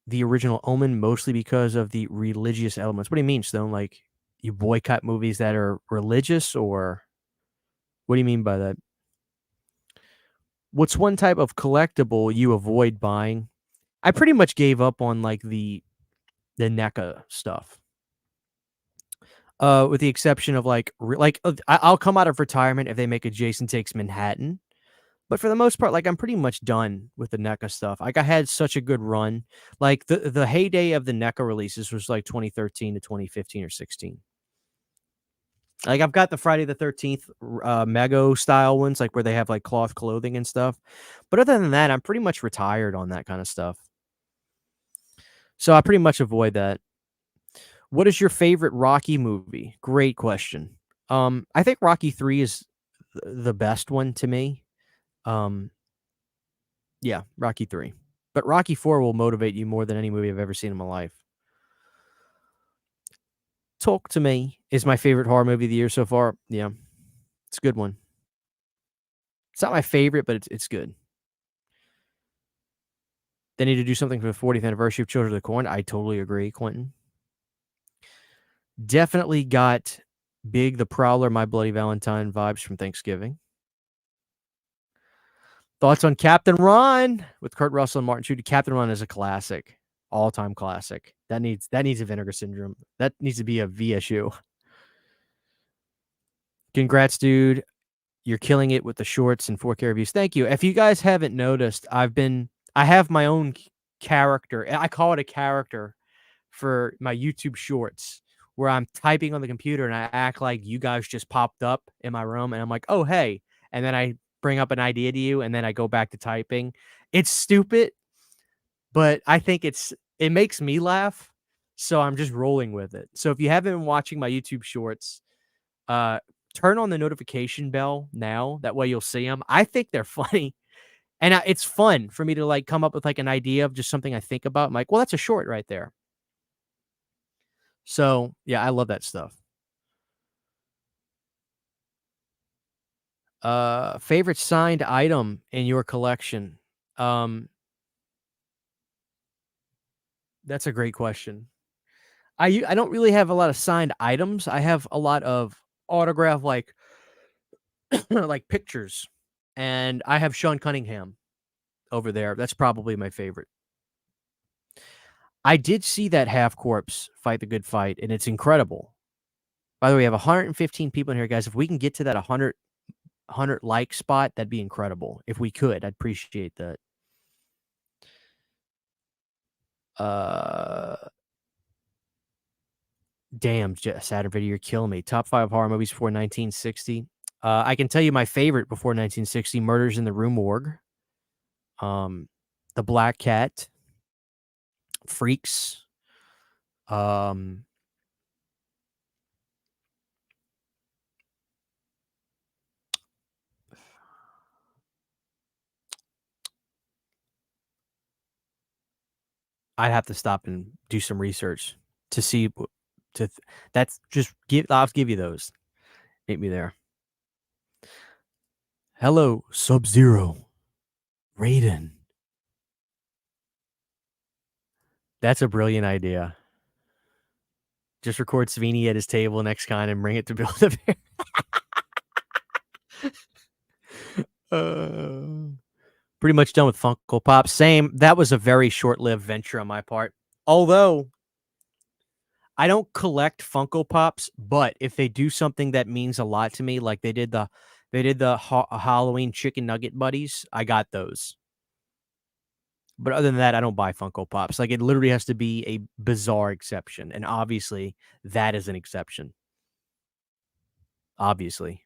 Omen, mostly because of the religious elements. What do you mean, Stone? Like, you boycott movies that are religious, or what do you mean by that? What's one type of collectible you avoid buying? I pretty much gave up on like the NECA stuff. With the exception of I'll come out of retirement if they make a Jason Takes Manhattan. But for the most part, like, I'm pretty much done with the NECA stuff. Like, I had such a good run. Like, the heyday of the NECA releases was like 2013 to 2015 or 16. Like, I've got the Friday the 13th Mego style ones, like where they have like cloth clothing and stuff. But other than that, I'm pretty much retired on that kind of stuff. So I pretty much avoid that. What is your favorite Rocky movie? Great question. I think Rocky 3 is the best one to me. Yeah, Rocky 3. But Rocky 4 will motivate you more than any movie I've ever seen in my life. Talk to Me is my favorite horror movie of the year so far. Yeah, it's a good one. It's not my favorite, but it's good. They need to do something for the 40th anniversary of Children of the Corn. I totally agree, Quentin. Definitely got Big the Prowler, My Bloody Valentine vibes from Thanksgiving. Thoughts on Captain Ron with Kurt Russell and Martin Short? Captain Ron is a classic, all-time classic. That needs a Vinegar Syndrome. That needs to be a VSU. Congrats, dude. You're killing it with the shorts and 4K reviews. Thank you. If you guys haven't noticed, I have my own character. I call it a character for my YouTube shorts, where I'm typing on the computer and I act like you guys just popped up in my room and I'm like, oh, hey. And then I bring up an idea to you and then I go back to typing. It's stupid, but I think it makes me laugh. So I'm just rolling with it. So if you haven't been watching my YouTube shorts, turn on the notification bell now. That way you'll see them. I think they're funny. And it's fun for me to like come up with like an idea of just something I think about. I'm like, well, that's a short right there. So yeah, I love that stuff. Favorite signed item in your collection? That's a great question. I don't really have a lot of signed items. I have a lot of autograph like like pictures, and I have Sean Cunningham over there. That's probably my favorite. I did see that Half Corpse fight the good fight, and it's incredible. By the way, we have 115 people in here, guys. If we can get to that 100 like spot, that'd be incredible. If we could, I'd appreciate that. Damn, Saturn Video, you're killing me. Top 5 horror movies before 1960. I can tell you my favorite before 1960, Murders in the Rue Morgue. The Black Cat. Freaks. I'd have to stop and do some research to see that's just I'll give you those. Meet me there. Hello, Sub-Zero. Raiden. That's a brilliant idea. Just record Savini at his table next con and bring it to Build-A-Bear. Pretty much done with Funko Pop. Same. That was a very short-lived venture on my part. Although I don't collect Funko Pops, but if they do something that means a lot to me, like they did the Halloween chicken nugget buddies, I got those. But other than that, I don't buy Funko Pops. Like, it literally has to be a bizarre exception, and obviously that is an exception. Obviously.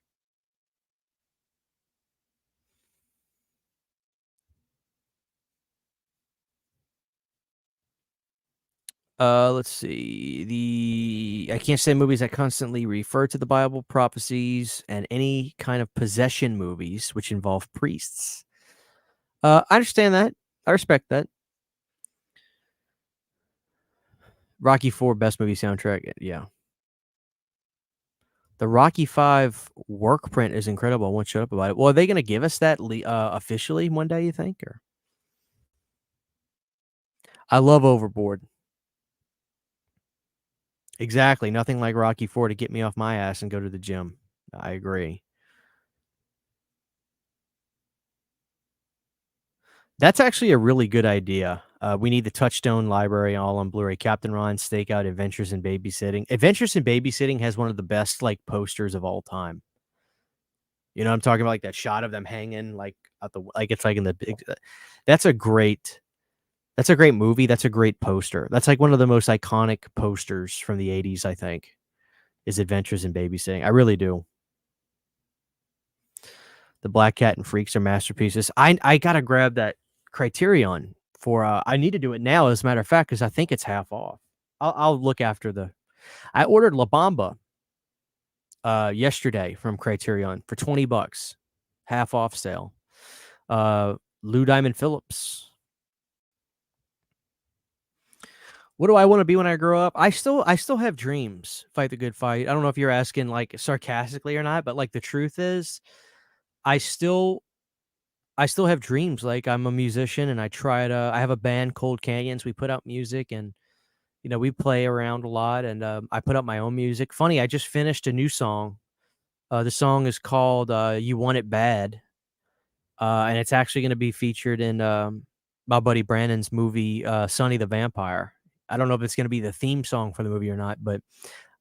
Let's see. I can't say movies that constantly refer to the Bible, prophecies, and any kind of possession movies which involve priests. I understand that. I respect that. Rocky 4 best movie soundtrack. Yeah. The Rocky 5 work print is incredible. I won't shut up about it. Well, are they going to give us that officially one day, you think? Or I love Overboard. Exactly. Nothing like Rocky 4 to get me off my ass and go to the gym. I agree. That's actually a really good idea. We need the Touchstone library all on Blu-ray. Captain Ron's Stakeout, Adventures in Babysitting. Adventures in Babysitting has one of the best like posters of all time. You know what I'm talking about? Like that shot of them hanging like out the like it's like in the big. That's a great. That's a great movie. That's a great poster. That's like one of the most iconic posters from the 80s, I think, is Adventures in Babysitting. I really do. The Black Cat and Freaks are masterpieces. I gotta grab that Criterion for I need to do it now, as a matter of fact, because I think it's half off. I'll look after the I ordered La Bamba yesterday from Criterion for $20, half off sale. Lou Diamond Phillips. What do I want to be when I grow up? I still have dreams. Fight the good fight. I don't know if you're asking like sarcastically or not, but like the truth is, I still have dreams. Like I'm a musician and I have a band, Cold Canyons. We put out music and we play around a lot and I put out my own music. Funny, I just finished a new song. The song is called You Want It Bad. And it's actually going to be featured in my buddy Brandon's movie, Sonny the Vampire. I don't know if it's going to be the theme song for the movie or not, but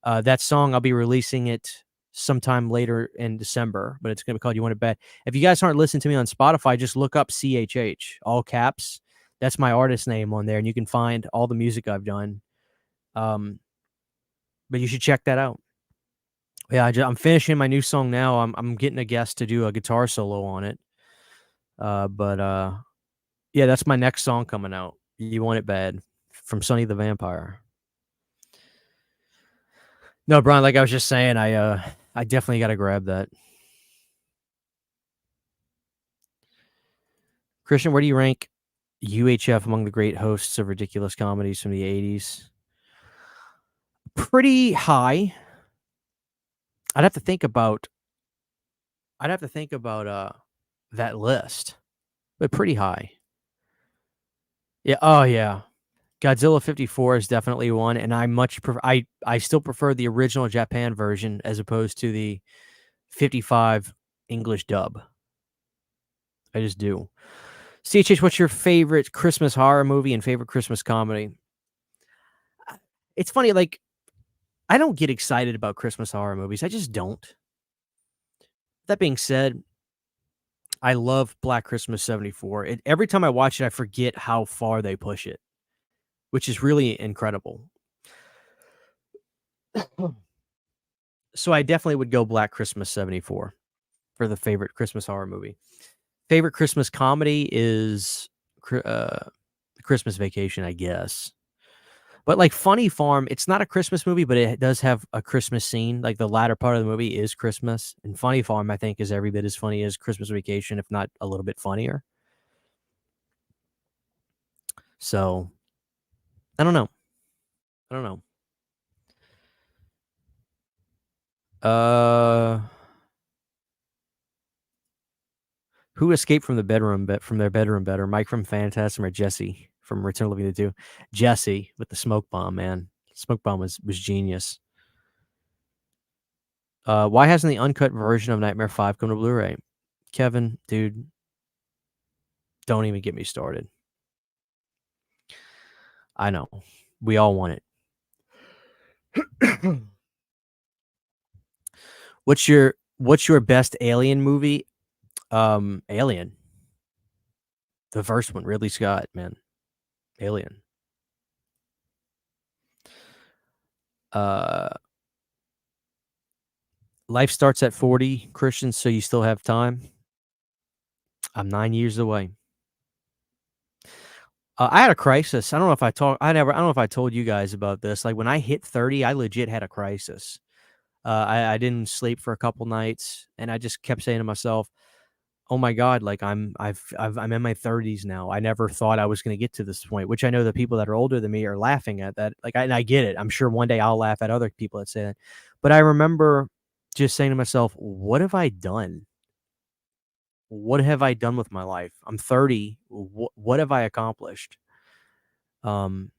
that song, I'll be releasing it sometime later in December, but it's going to be called You Want It Bad. If you guys aren't listening to me on Spotify, just look up CHH, all caps. That's my artist name on there, and you can find all the music I've done. But you should check that out. Yeah, I'm finishing my new song now. I'm getting a guest to do a guitar solo on it. Yeah, that's my next song coming out. You Want It Bad from Sonny the Vampire. No, Brian, like I was just saying, I definitely got to grab that. Christian, where do you rank UHF among the great hosts of ridiculous comedies from the 80s? Pretty high. I'd have to think about that list, but pretty high. Yeah. Oh yeah. Godzilla 54 is definitely one, and I still prefer the original Japan version as opposed to the 55 English dub. I just do. CHH, what's your favorite Christmas horror movie and favorite Christmas comedy? It's funny, like, I don't get excited about Christmas horror movies. I just don't. That being said, I love Black Christmas 74. Every time I watch it, I forget how far they push it, which is really incredible. So I definitely would go Black Christmas 74 for the favorite Christmas horror movie. Favorite Christmas comedy is Christmas Vacation, I guess. But like Funny Farm, it's not a Christmas movie, but it does have a Christmas scene. Like the latter part of the movie is Christmas. And Funny Farm, I think, is every bit as funny as Christmas Vacation, if not a little bit funnier. So I don't know. Who escaped from their bedroom better? Mike from Phantasm or Jesse from Return of the Living Dead 2? Jesse with the smoke bomb, man. Smoke bomb was genius. Why hasn't the uncut version of Nightmare 5 come to Blu-ray? Kevin, dude, don't even get me started. I know. We all want it. What's your best Alien movie? Alien. The first one, Ridley Scott, man. Alien. Life starts at 40, Christian, so you still have time. I'm 9 years away. I had a crisis. I don't know if I don't know if I told you guys about this. Like when I hit 30, I legit had a crisis. I didn't sleep for a couple nights, and I just kept saying to myself, "Oh my God, like I'm in my 30s now. I never thought I was going to get to this point." Which I know the people that are older than me are laughing at that. Like, and I get it. I'm sure one day I'll laugh at other people that say that. But I remember just saying to myself, "What have I done? What have I done with my life? I'm 30. What have I accomplished?" And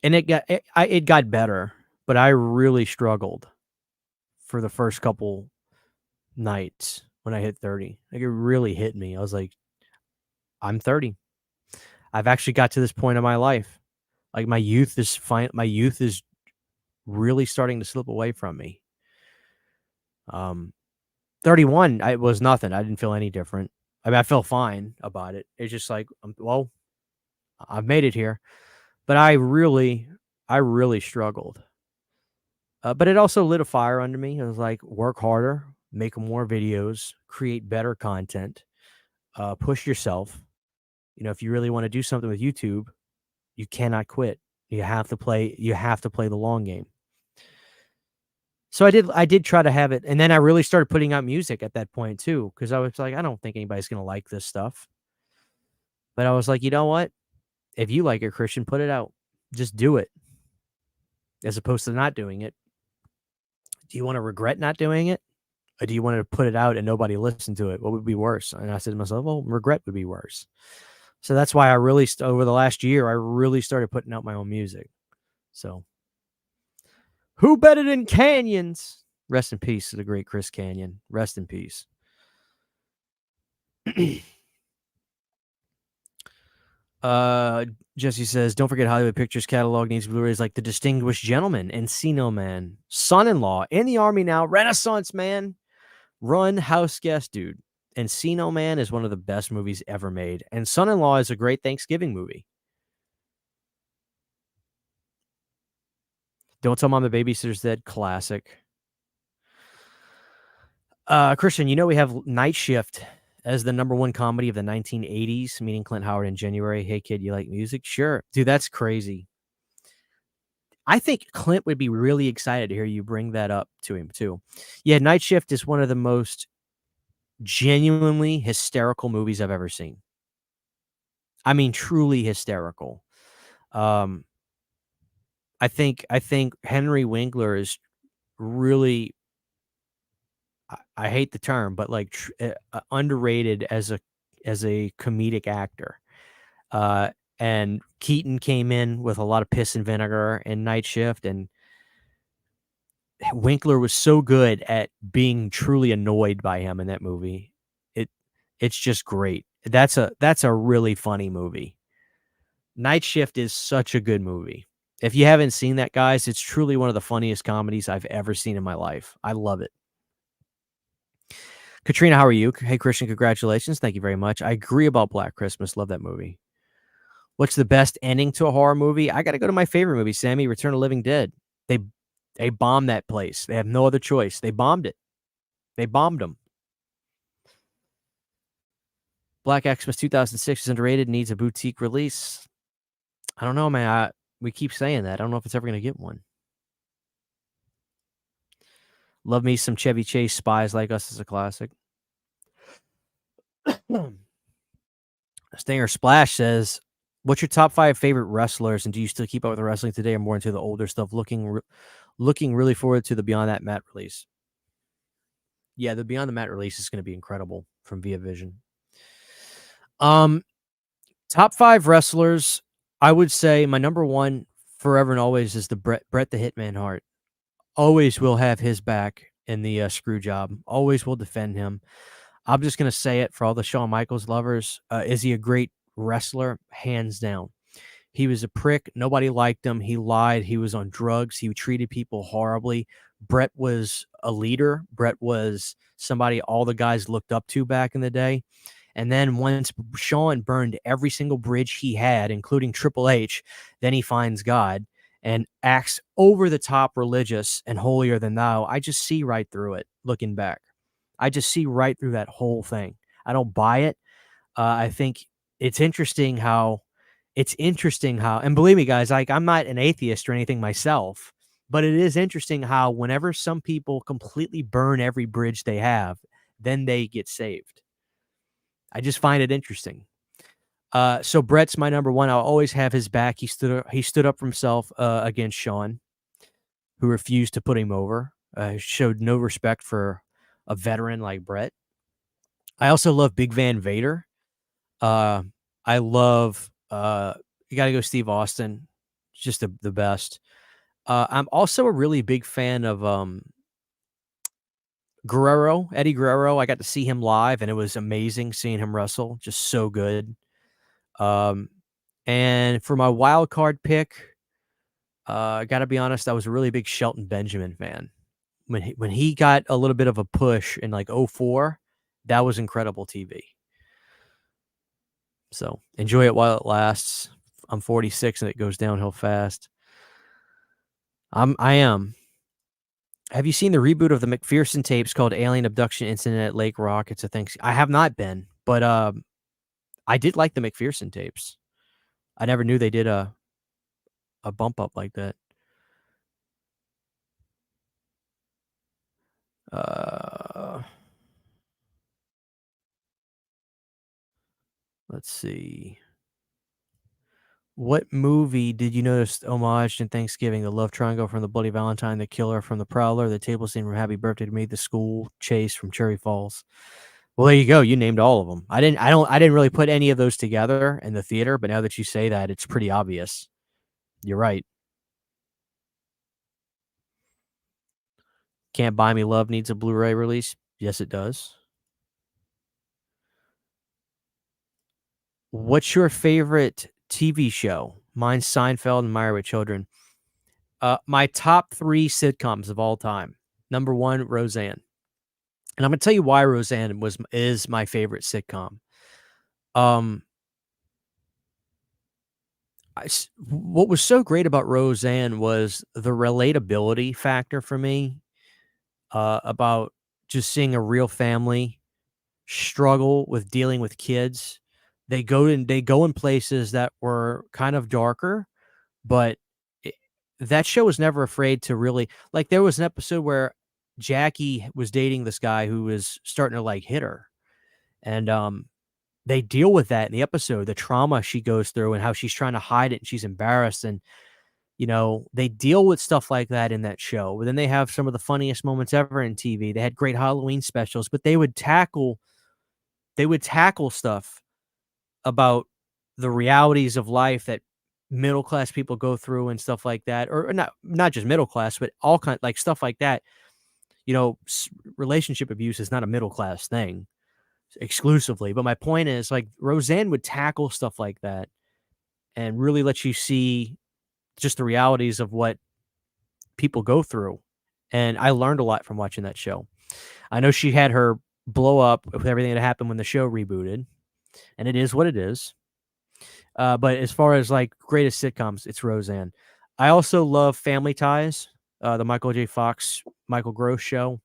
it got better, but I really struggled for the first couple nights when I hit 30. Like, it really hit me. I was like, I'm 30. I've actually got to this point in my life. Like, my youth is really starting to slip away from me. 31, it was nothing. I didn't feel any different. I mean, I felt fine about it. It's just like, well, I've made it here. But I really struggled. But it also lit a fire under me. It was like, work harder, make more videos, create better content, push yourself. You know, if you really want to do something with YouTube, you cannot quit. You have to play the long game. So I did try to have it. And then I really started putting out music at that point too, because I was like, I don't think anybody's going to like this stuff. But I was like, you know what? If you like it, Christian, put it out. Just do it. As opposed to not doing it. Do you want to regret not doing it? Or do you want to put it out and nobody listen to it? What would be worse? And I said to myself, well, regret would be worse. So that's why I really, over the last year, I really started putting out my own music. So, who better than Canyons? Rest in peace to the great Chris Canyon. Rest in peace. Jesse says, don't forget Hollywood Pictures catalog needs Blu-rays like The Distinguished Gentleman, Encino Man, Son-in-Law, in the Army Now, Renaissance Man, Run, House Guest, dude. Encino Man is one of the best movies ever made, and Son-in-Law is a great Thanksgiving movie. Don't Tell Mom the Babysitter's Dead, classic. Christian, you know we have Night Shift as the #1 comedy of the 1980s, meeting Clint Howard in January. Hey, kid, you like music? Sure. Dude, that's crazy. I think Clint would be really excited to hear you bring that up to him, too. Yeah, Night Shift is one of the most genuinely hysterical movies I've ever seen. I mean, truly hysterical. I think Henry Winkler is really, I hate the term, but like underrated as a comedic actor. And Keaton came in with a lot of piss and vinegar in Night Shift, and Winkler was so good at being truly annoyed by him in that movie. It's just great. That's a really funny movie. Night Shift is such a good movie. If you haven't seen that, guys, it's truly one of the funniest comedies I've ever seen in my life. I love it. Katrina, how are you? Hey, Christian, congratulations. Thank you very much. I agree about Black Christmas. Love that movie. What's the best ending to a horror movie? I got to go to my favorite movie, Sammy, Return of the Living Dead. They bombed that place. They have no other choice. They bombed it. They bombed them. Black Xmas 2006 is underrated, needs a boutique release. I don't know, man. We keep saying that. I don't know if it's ever going to get one. Love me some Chevy Chase. Spies Like Us is a classic. Stinger Splash says, what's your top 5 favorite wrestlers, and do you still keep up with the wrestling today or more into the older stuff? Looking really forward to the Beyond That Mat release. Yeah, the Beyond the Mat release is going to be incredible from Via Vision. Top 5 wrestlers, I would say my #1 forever and always is the Bret the Hitman Hart. Always will have his back in the screw job. Always will defend him. I'm just going to say it for all the Shawn Michaels lovers. Is he a great wrestler? Hands down. He was a prick. Nobody liked him. He lied. He was on drugs. He treated people horribly. Bret was a leader. Bret was somebody all the guys looked up to back in the day. And then once Shawn burned every single bridge he had, including Triple H, then he finds God and acts over the top religious and holier than thou. I just see right through it looking back. I just see right through that whole thing. I don't buy it. I think it's interesting how, and believe me, guys, like, I'm not an atheist or anything myself, but it is interesting how whenever some people completely burn every bridge they have, then they get saved. I just find it interesting. So Bret's my #1. I'll always have his back. He stood up for himself against Shawn, who refused to put him over. Showed no respect for a veteran like Bret. I also love Big Van Vader. I love You got to go Steve Austin. Just the best. I'm also a really big fan of Eddie Guerrero. I got to see him live, and it was amazing seeing him wrestle. Just so good. And for my wild card pick, I got to be honest, I was a really big Shelton Benjamin fan. When he got a little bit of a push in like 04, that was incredible TV. So enjoy it while it lasts. I'm 46 and it goes downhill fast. I am. Have you seen the reboot of the McPherson tapes called Alien Abduction Incident at Lake Rock? It's a thing. I have not been, but I did like the McPherson tapes. I never knew they did a bump up like that. Let's see. What movie did you notice homaged in Thanksgiving? The love triangle from The Bloody Valentine, The Killer from The Prowler, the table scene from Happy Birthday to Me, the school chase from Cherry Falls. Well, there you go. You named all of them. I didn't really put any of those together in the theater, but now that you say that, it's pretty obvious. You're right. Can't Buy Me Love needs a Blu-ray release. Yes, it does. What's your favorite TV show? Mine's Seinfeld and Married with Children. My top 3 sitcoms of all time. Number 1, Roseanne. And I'm going to tell you why Roseanne is my favorite sitcom. What was so great about Roseanne was the relatability factor for me, about just seeing a real family struggle with dealing with kids. They go in places that were kind of darker, but that show was never afraid to really, like, there was an episode where Jackie was dating this guy who was starting to like hit her, and they deal with that in the episode, the trauma she goes through and how she's trying to hide it and she's embarrassed, and they deal with stuff like that in that show. But then they have some of the funniest moments ever in TV. They had great Halloween specials, but they would tackle stuff about the realities of life that middle class people go through and stuff like that, or not just middle class, but all kind, like, stuff like that. Relationship abuse is not a middle class thing exclusively, but my point is, like, Roseanne would tackle stuff like that and really let you see just the realities of what people go through. And I learned a lot from watching that show. I know she had her blow up with everything that happened when the show rebooted, and it is what it is. But as far as like greatest sitcoms, it's Roseanne. I also love Family Ties, the Michael J. Fox, Michael Gross show.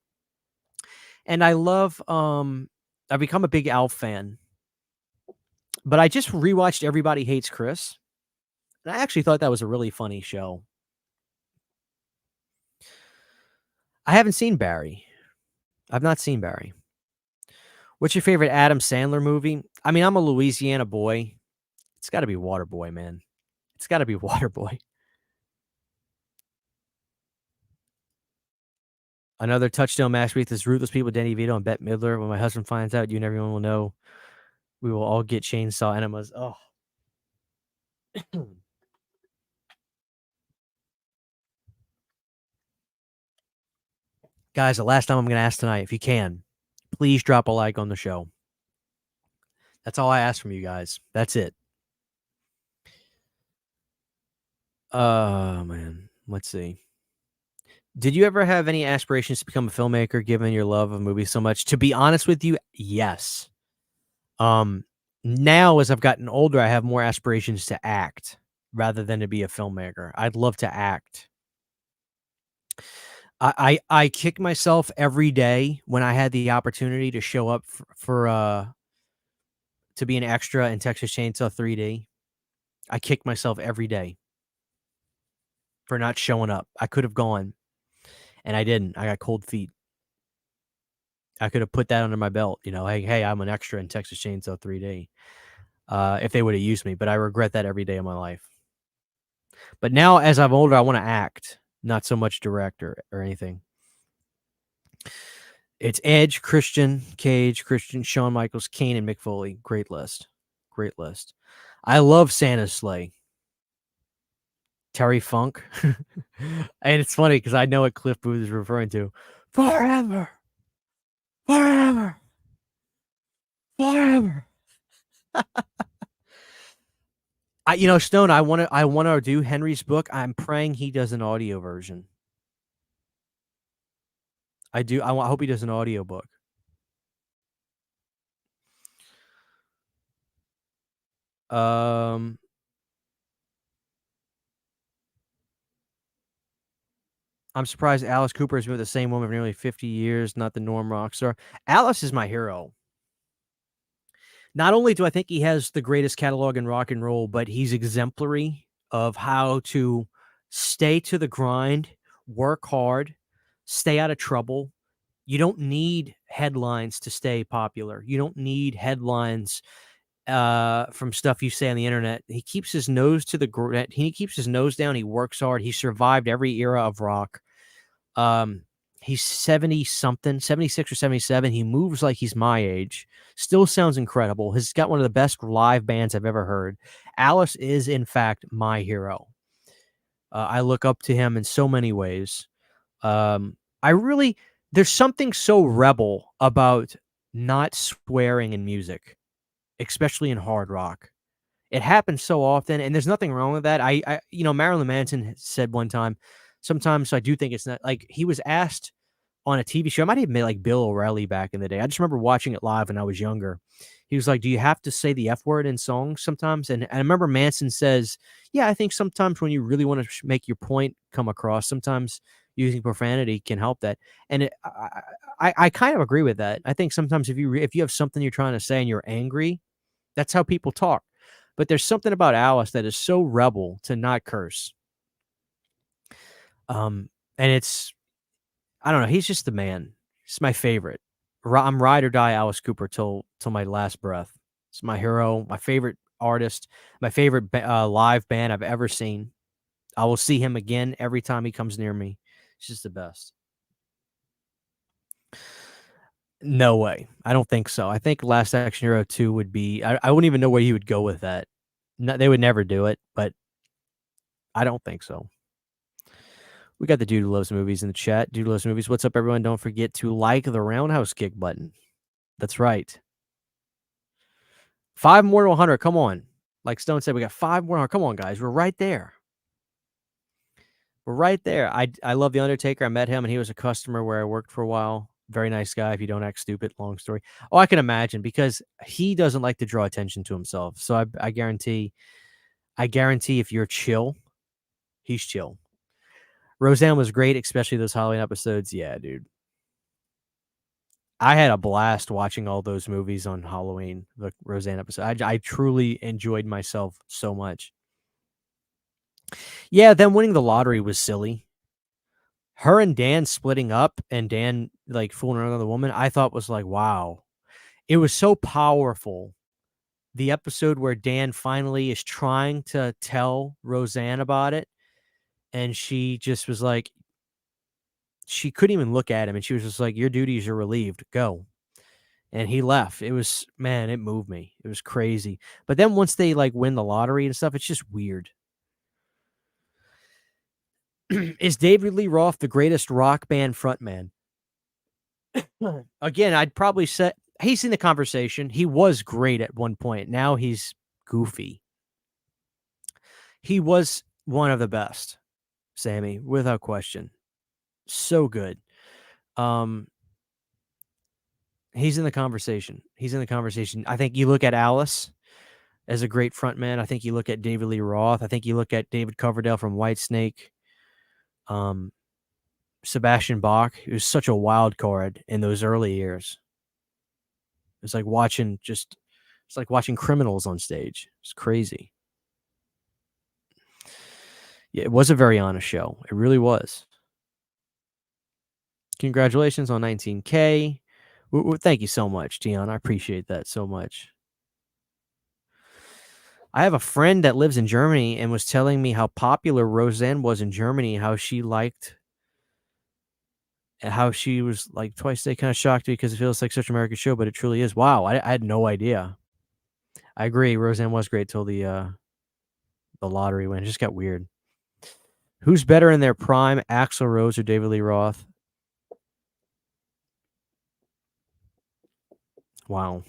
And I love, I've become a big Alf fan, but I just rewatched Everybody Hates Chris. And I actually thought that was a really funny show. I haven't seen Barry. I've not seen Barry. What's your favorite Adam Sandler movie? I mean, I'm a Louisiana boy. It's got to be Waterboy, man. It's got to be Waterboy. Another touchdown match with this ruthless people, Danny Vito and Bette Midler. When my husband finds out, you and everyone will know. We will all get chainsaw enemas. Oh. Guys, the last time I'm going to ask tonight, if you can, please drop a like on the show. That's all I ask from you guys. That's it. Man. Let's see. Did you ever have any aspirations to become a filmmaker given your love of movies so much? To be honest with you, yes. Now as I've gotten older, I have more aspirations to act rather than to be a filmmaker. I'd love to act. I kick myself every day when I had the opportunity to show up for to be an extra in Texas Chainsaw 3D. I kick myself every day for not showing up. I could have gone, and I didn't. I got cold feet. I could have put that under my belt, hey, I'm an extra in Texas Chainsaw 3D, if they would have used me, but I regret that every day of my life. But now, as I'm older, I want to act, not so much direct or anything. It's Edge, Christian, Cage, Christian, Shawn Michaels, Kane, and Mick Foley. Great list. Great list. I love Santa's Sleigh. Terry Funk. And it's funny because I know what Cliff Booth is referring to. Forever. Forever. Forever. Stone, I wanna do Henry's book. I'm praying he does an audio version. I do. I hope he does an audio book. I'm surprised Alice Cooper has been with the same woman for nearly 50 years, not the norm rock star. Alice is my hero. Not only do I think he has the greatest catalog in rock and roll, but he's exemplary of how to stay to the grind, work hard, stay out of trouble. You don't need headlines to stay popular. You don't need headlines from stuff you say on the internet. He keeps his nose to the he keeps his nose down. He works hard. He survived every era of rock. He's 70 something, 76 or 77. He moves like he's my age. Still sounds incredible. He's got one of the best live bands I've ever heard. Alice is, in fact, my hero. I look up to him in so many ways. There's something so rebel about not swearing in music, especially in hard rock. It happens so often, and there's nothing wrong with that. Marilyn Manson said one time, sometimes I do think it's not like he was asked on a TV show. I might have made like Bill O'Reilly back in the day. I just remember watching it live when I was younger. He was like, "Do you have to say the F word in songs sometimes?" And I remember Manson says, "Yeah, I think sometimes when you really want to make your point come across, sometimes using profanity can help that." And I kind of agree with that. I think sometimes if you have something you're trying to say and you're angry, that's how people talk. But there's something about Alice that is so rebel to not curse. And I don't know. He's just the man. He's my favorite. I'm ride or die Alice Cooper till my last breath. It's my hero, my favorite artist, my favorite live band I've ever seen. I will see him again every time he comes near me. He's just the best. No way. I don't think so. I think Last Action Hero 2 would be. I wouldn't even know where he would go with that. No, they would never do it, but I don't think so. We got the Dude Who Loves Movies in the chat. Dude Who Loves Movies. What's up, everyone? Don't forget to like the roundhouse kick button. That's right. 5 more to 100. Come on. Like Stone said, we got 5 more. Come on, guys. We're right there. We're right there. I love The Undertaker. I met him, and he was a customer where I worked for a while. Very nice guy, if you don't act stupid. Long story. Oh, I can imagine, because he doesn't like to draw attention to himself. So I guarantee if you're chill, he's chill. Roseanne was great, especially those Halloween episodes. Yeah, dude. I had a blast watching all those movies on Halloween, the Roseanne episode. I truly enjoyed myself so much. Yeah, them winning the lottery was silly. Her and Dan splitting up and Dan like fooling around with another woman, I thought was like, wow. It was so powerful. The episode where Dan finally is trying to tell Roseanne about it, and she just was like, she couldn't even look at him, and she was just like, your duties are relieved. Go. And he left. It was, man, it moved me. It was crazy. But then once they like win the lottery and stuff, it's just weird. Is David Lee Roth the greatest rock band frontman? Again, I'd probably say he's in the conversation. He was great at one point. Now he's goofy. He was one of the best, Sammy, without question. So good. He's in the conversation. He's in the conversation. I think you look at Alice as a great frontman. I think you look at David Lee Roth. I think you look at David Coverdale from Whitesnake. Sebastian Bach, who was such a wild card in those early years. It's like watching criminals on stage. It's crazy. Yeah, it was a very honest show. It really was. Congratulations on 19K. Thank you so much, Dion. I appreciate that so much. I have a friend that lives in Germany and was telling me how popular Roseanne was in Germany, how she liked, and how she was like twice a day kind of shocked because it feels like such an American show, but it truly is. Wow, I had no idea. I agree. Roseanne was great till the lottery went. It just got weird. Who's better in their prime, Axl Rose or David Lee Roth? Wow.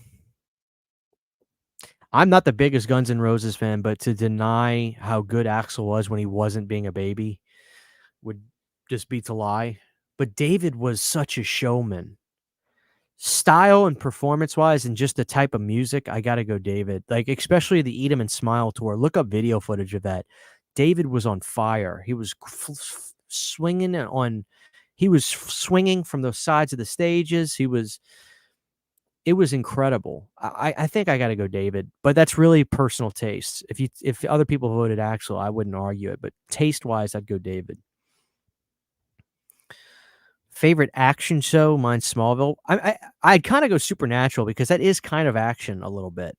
I'm not the biggest Guns N' Roses fan, but to deny how good Axl was when he wasn't being a baby would just be to lie. But David was such a showman. Style and performance-wise and just the type of music, I gotta go David. Like, especially the Eat 'Em and Smile tour. Look up video footage of that. David was on fire. He was swinging from the sides of the stages. It was incredible. I think I gotta go David, but that's really personal taste. If other people voted Axl, I wouldn't argue it, but taste-wise, I'd go David. Favorite action show? Mine's Smallville. I'd kinda go Supernatural because that is kind of action a little bit.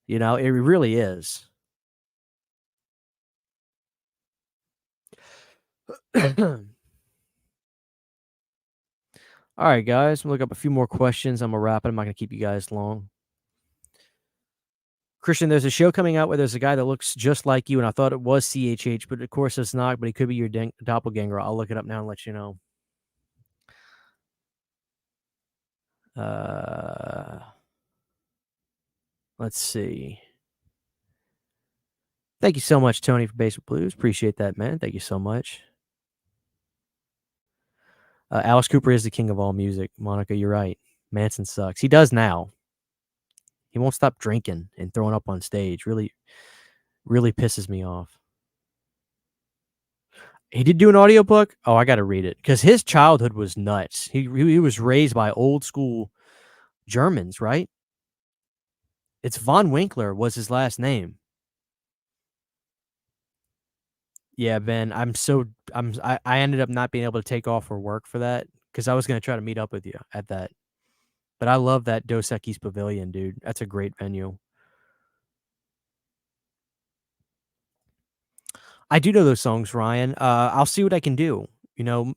You know, it really is. Alright, guys, I'm gonna look up a few more questions. I'm gonna wrap it. I'm not gonna keep you guys long. Christian, there's a show coming out where there's a guy that looks just like you, and I thought it was CHH, but of course it's not, but he could be your doppelganger. I'll look it up now and let you know. Let's see. Thank you so much, Tony, for Basic Blues. Appreciate that, man. Thank you so much. Alice Cooper is the king of all music. Monica, you're right. Manson sucks. He does now. He won't stop drinking and throwing up on stage. Really, really pisses me off. He did do an audiobook? Oh, I got to read it because his childhood was nuts. He was raised by old school Germans, right? It's Von Winkler was his last name. Yeah, Ben, I ended up not being able to take off for work for that because I was going to try to meet up with you at that. But I love that Dos Equis Pavilion, dude. That's a great venue. I do know those songs, Ryan. I'll see what I can do. You know,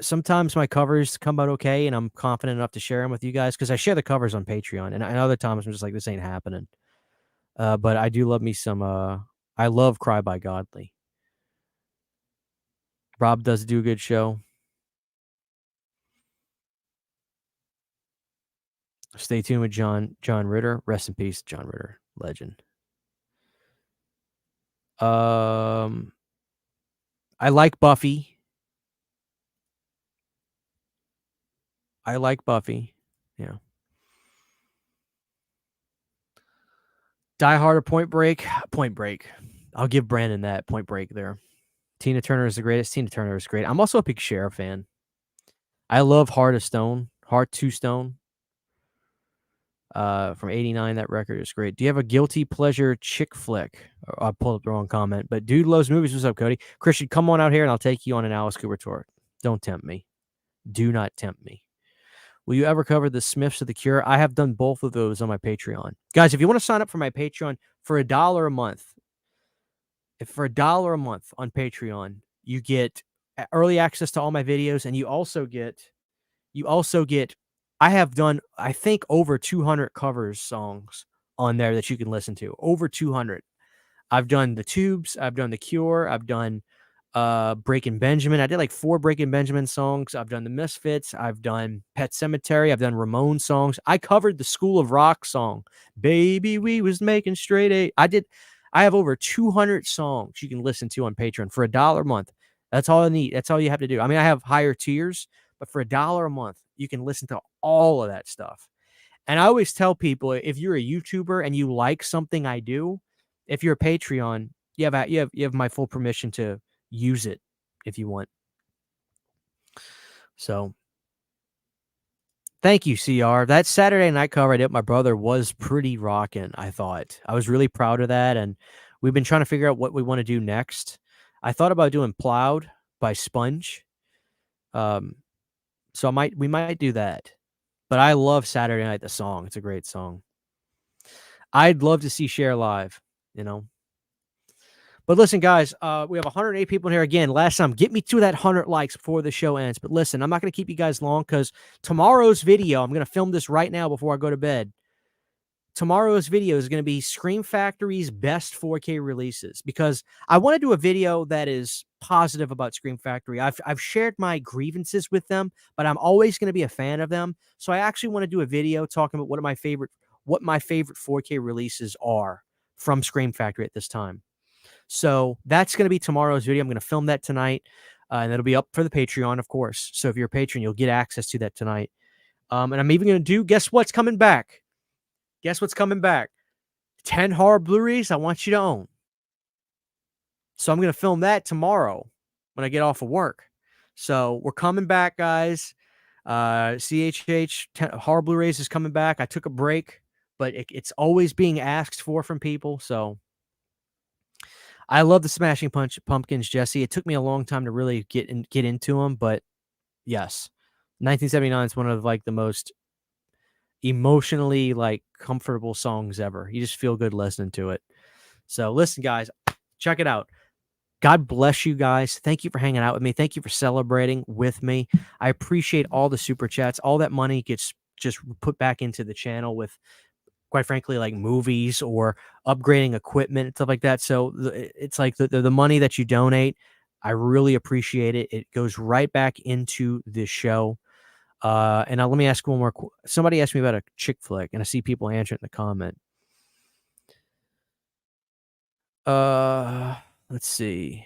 sometimes my covers come out okay, and I'm confident enough to share them with you guys because I share the covers on Patreon, and other times I'm just like, this ain't happening. But I do love me some. I love Cry by Godly. Rob does do a good show. Stay tuned with John Ritter. Rest in peace, John Ritter, legend. I like Buffy. Yeah. Die Hard or Point Break? Point Break. I'll give Brandon that. Point Break there. Tina Turner is the greatest. Tina Turner is great. I'm also a big Cher fan. I love Heart of Stone. Heart to Stone. From 89, that record is great. Do you have a guilty pleasure chick flick? I pulled up the wrong comment, but dude loves movies. What's up, Cody? Christian, come on out here and I'll take you on an Alice Cooper tour. Don't tempt me. Do not tempt me. Will you ever cover the Smiths or the Cure? I have done both of those on my Patreon. Guys, if you want to sign up for my Patreon for $1 a month, for $1 a month on Patreon, you get early access to all my videos, and you also get I have done, I think, over 200 covers songs on there that you can listen to. Over 200. I've done the Tubes. I've done the Cure. I've done Breaking Benjamin. I did like 4 Breaking Benjamin songs. I've done the Misfits. I've done Pet Sematary. I've done Ramon songs. I covered the School of Rock song. Baby, we was making straight A. I have over 200 songs you can listen to on Patreon for $1 a month. That's all I need. That's all you have to do. I mean, I have higher tiers, but for $1 a month, you can listen to all of that stuff. And I always tell people, if you're a YouTuber and you like something I do, if you're a Patreon, you have my full permission to use it if you want. So thank you, CR. That Saturday night cover I did with my brother was pretty rocking, I thought. I was really proud of that, and we've been trying to figure out what we want to do next. I thought about doing Plowed by Sponge. So we might do that. But I love Saturday Night, the song. It's a great song. I'd love to see Cher live, you know. But listen, guys, we have 108 people in here again. Last time, get me to that 100 likes before the show ends. But listen, I'm not going to keep you guys long because tomorrow's video, I'm going to film this right now before I go to bed. tomorrow's video is going to be Scream Factory's best 4K releases, because I want to do a video that is positive about Scream Factory. I've shared my grievances with them, but I'm always going to be a fan of them. So I actually want to do a video talking about what my favorite 4K releases are from Scream Factory at this time. So that's going to be tomorrow's video. I'm going to film that tonight, and it'll be up for the Patreon, of course. So if you're a patron, you'll get access to that tonight. And I'm even going to do, guess what's coming back? Guess what's coming back? 10 horror Blu-rays I want you to own. So I'm going to film that tomorrow when I get off of work. So we're coming back, guys. CHH 10 horror Blu-rays is coming back. I took a break, but it's always being asked for from people. So I love the Smashing Pumpkins, Jesse. It took me a long time to really get into them, but yes, 1979 is one of like the most emotionally like comfortable songs ever. You just feel good listening to it. So listen, guys, check it out. God bless you guys. Thank you for hanging out with me. Thank you for celebrating with me. I appreciate all the super chats. All that money gets just put back into the channel with, quite frankly, like movies or upgrading equipment and stuff like that. So it's like the money that you donate, I really appreciate it. It goes right back into this show. And now let me ask one more. Somebody asked me about a chick flick, and I see people answer it in the comment. Let's see.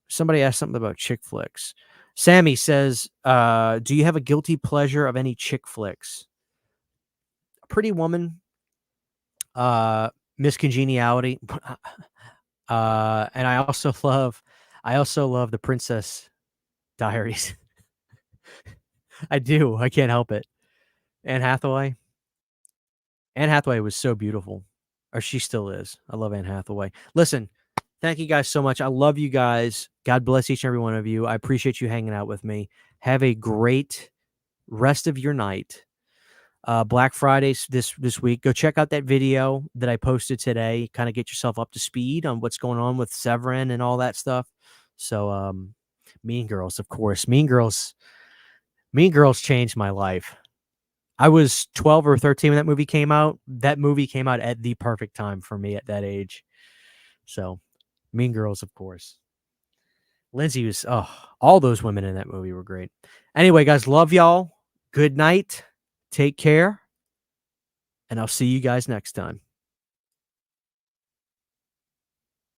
Somebody asked something about chick flicks. Sammy says, do you have a guilty pleasure of any chick flicks? Pretty Woman, Miss Congeniality, and I also love the Princess Diaries. I do. I can't help it. Anne Hathaway. Anne Hathaway was so beautiful, or she still is. I love Anne Hathaway. Listen, thank you guys so much. I love you guys. God bless each and every one of you. I appreciate you hanging out with me. Have a great rest of your night. Black Fridays this week. Go check out that video that I posted today. Kind of get yourself up to speed on what's going on with Severin and all that stuff. So, Mean Girls, of course. Mean Girls changed my life. I was 12 or 13 when that movie came out. That movie came out at the perfect time for me at that age. So, Mean Girls, of course. Lindsay was, all those women in that movie were great. Anyway, guys, love y'all. Good night. Take care. And I'll see you guys next time.